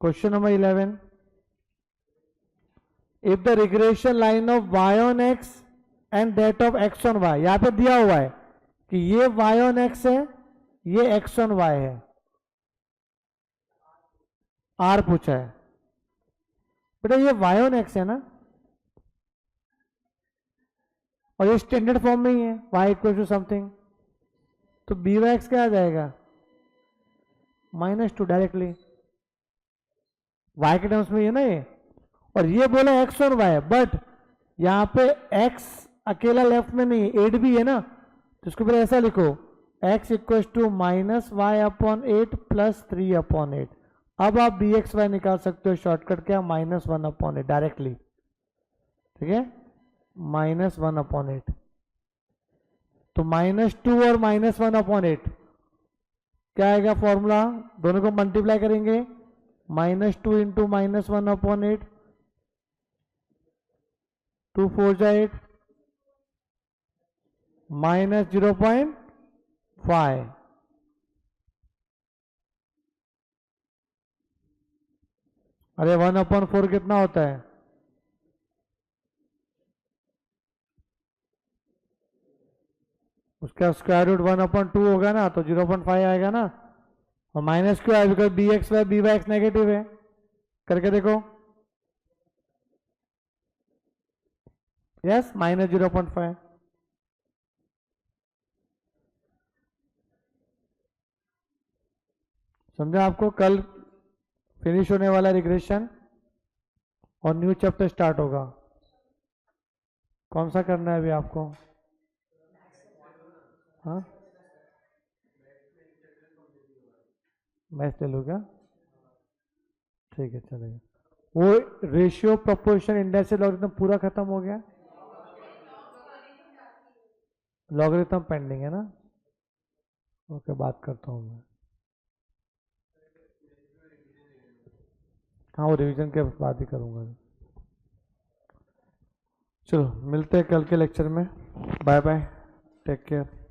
Speaker 1: Question number 11, if the regression line of y on x and that of x on y, यहां पे दिया हुआ है कि ये y ऑन x है, ये x ऑन y है, r पूछा है बेटा, ये y ऑन x है ना, और ये स्टैंडर्ड फॉर्म में ही है y इक्वल टू समथिंग, तो बी वाई एक्स क्या आ जाएगा, -2 डायरेक्टली, y के टर्म्स में ये ना ये, और ये बोला x और y, बट यहाँ पे x अकेला लेफ्ट में नहीं है, 8 भी है ना, तो इसको पहले ऐसा लिखो x equal to minus Y upon 8 plus 3 upon 8। अब आप बी एक्स वाई निकाल सकते हो शॉर्टकट क्या, -1 अपॉन 8 डायरेक्टली, ठीक है, -1 अपॉन 8। तो -2 और -1 अपॉन 8 क्या आएगा फॉर्मूला, दोनों को मल्टीप्लाई करेंगे, -2 इंटू -1 अपॉन 8, 2 4 जा 8, -0.5। अरे 1/4 कितना होता है, उसका स्क्वायर रूट 1/2 होगा ना, तो 0.5 आएगा ना। और माइनस क्यों है, because B x Y B Y X negative है। करके देखो, यस -0.5। समझा आपको, कल फिनिश होने वाला रिग्रेशन और न्यू चैप्टर स्टार्ट होगा। कौन सा करना है अभी आपको, हाँ मैथ ले लो क्या, ठीक है चलेगा। वो रेशियो प्रोपोर्शन इंडेक्स लॉगरिथम पूरा खत्म हो गया, लॉगरिथम पेंडिंग है ना, ओके बात करता हूँ मैं। हाँ वो रिवीजन के बाद ही करूँगा। चलो मिलते हैं कल के लेक्चर में, बाय बाय, टेक केयर।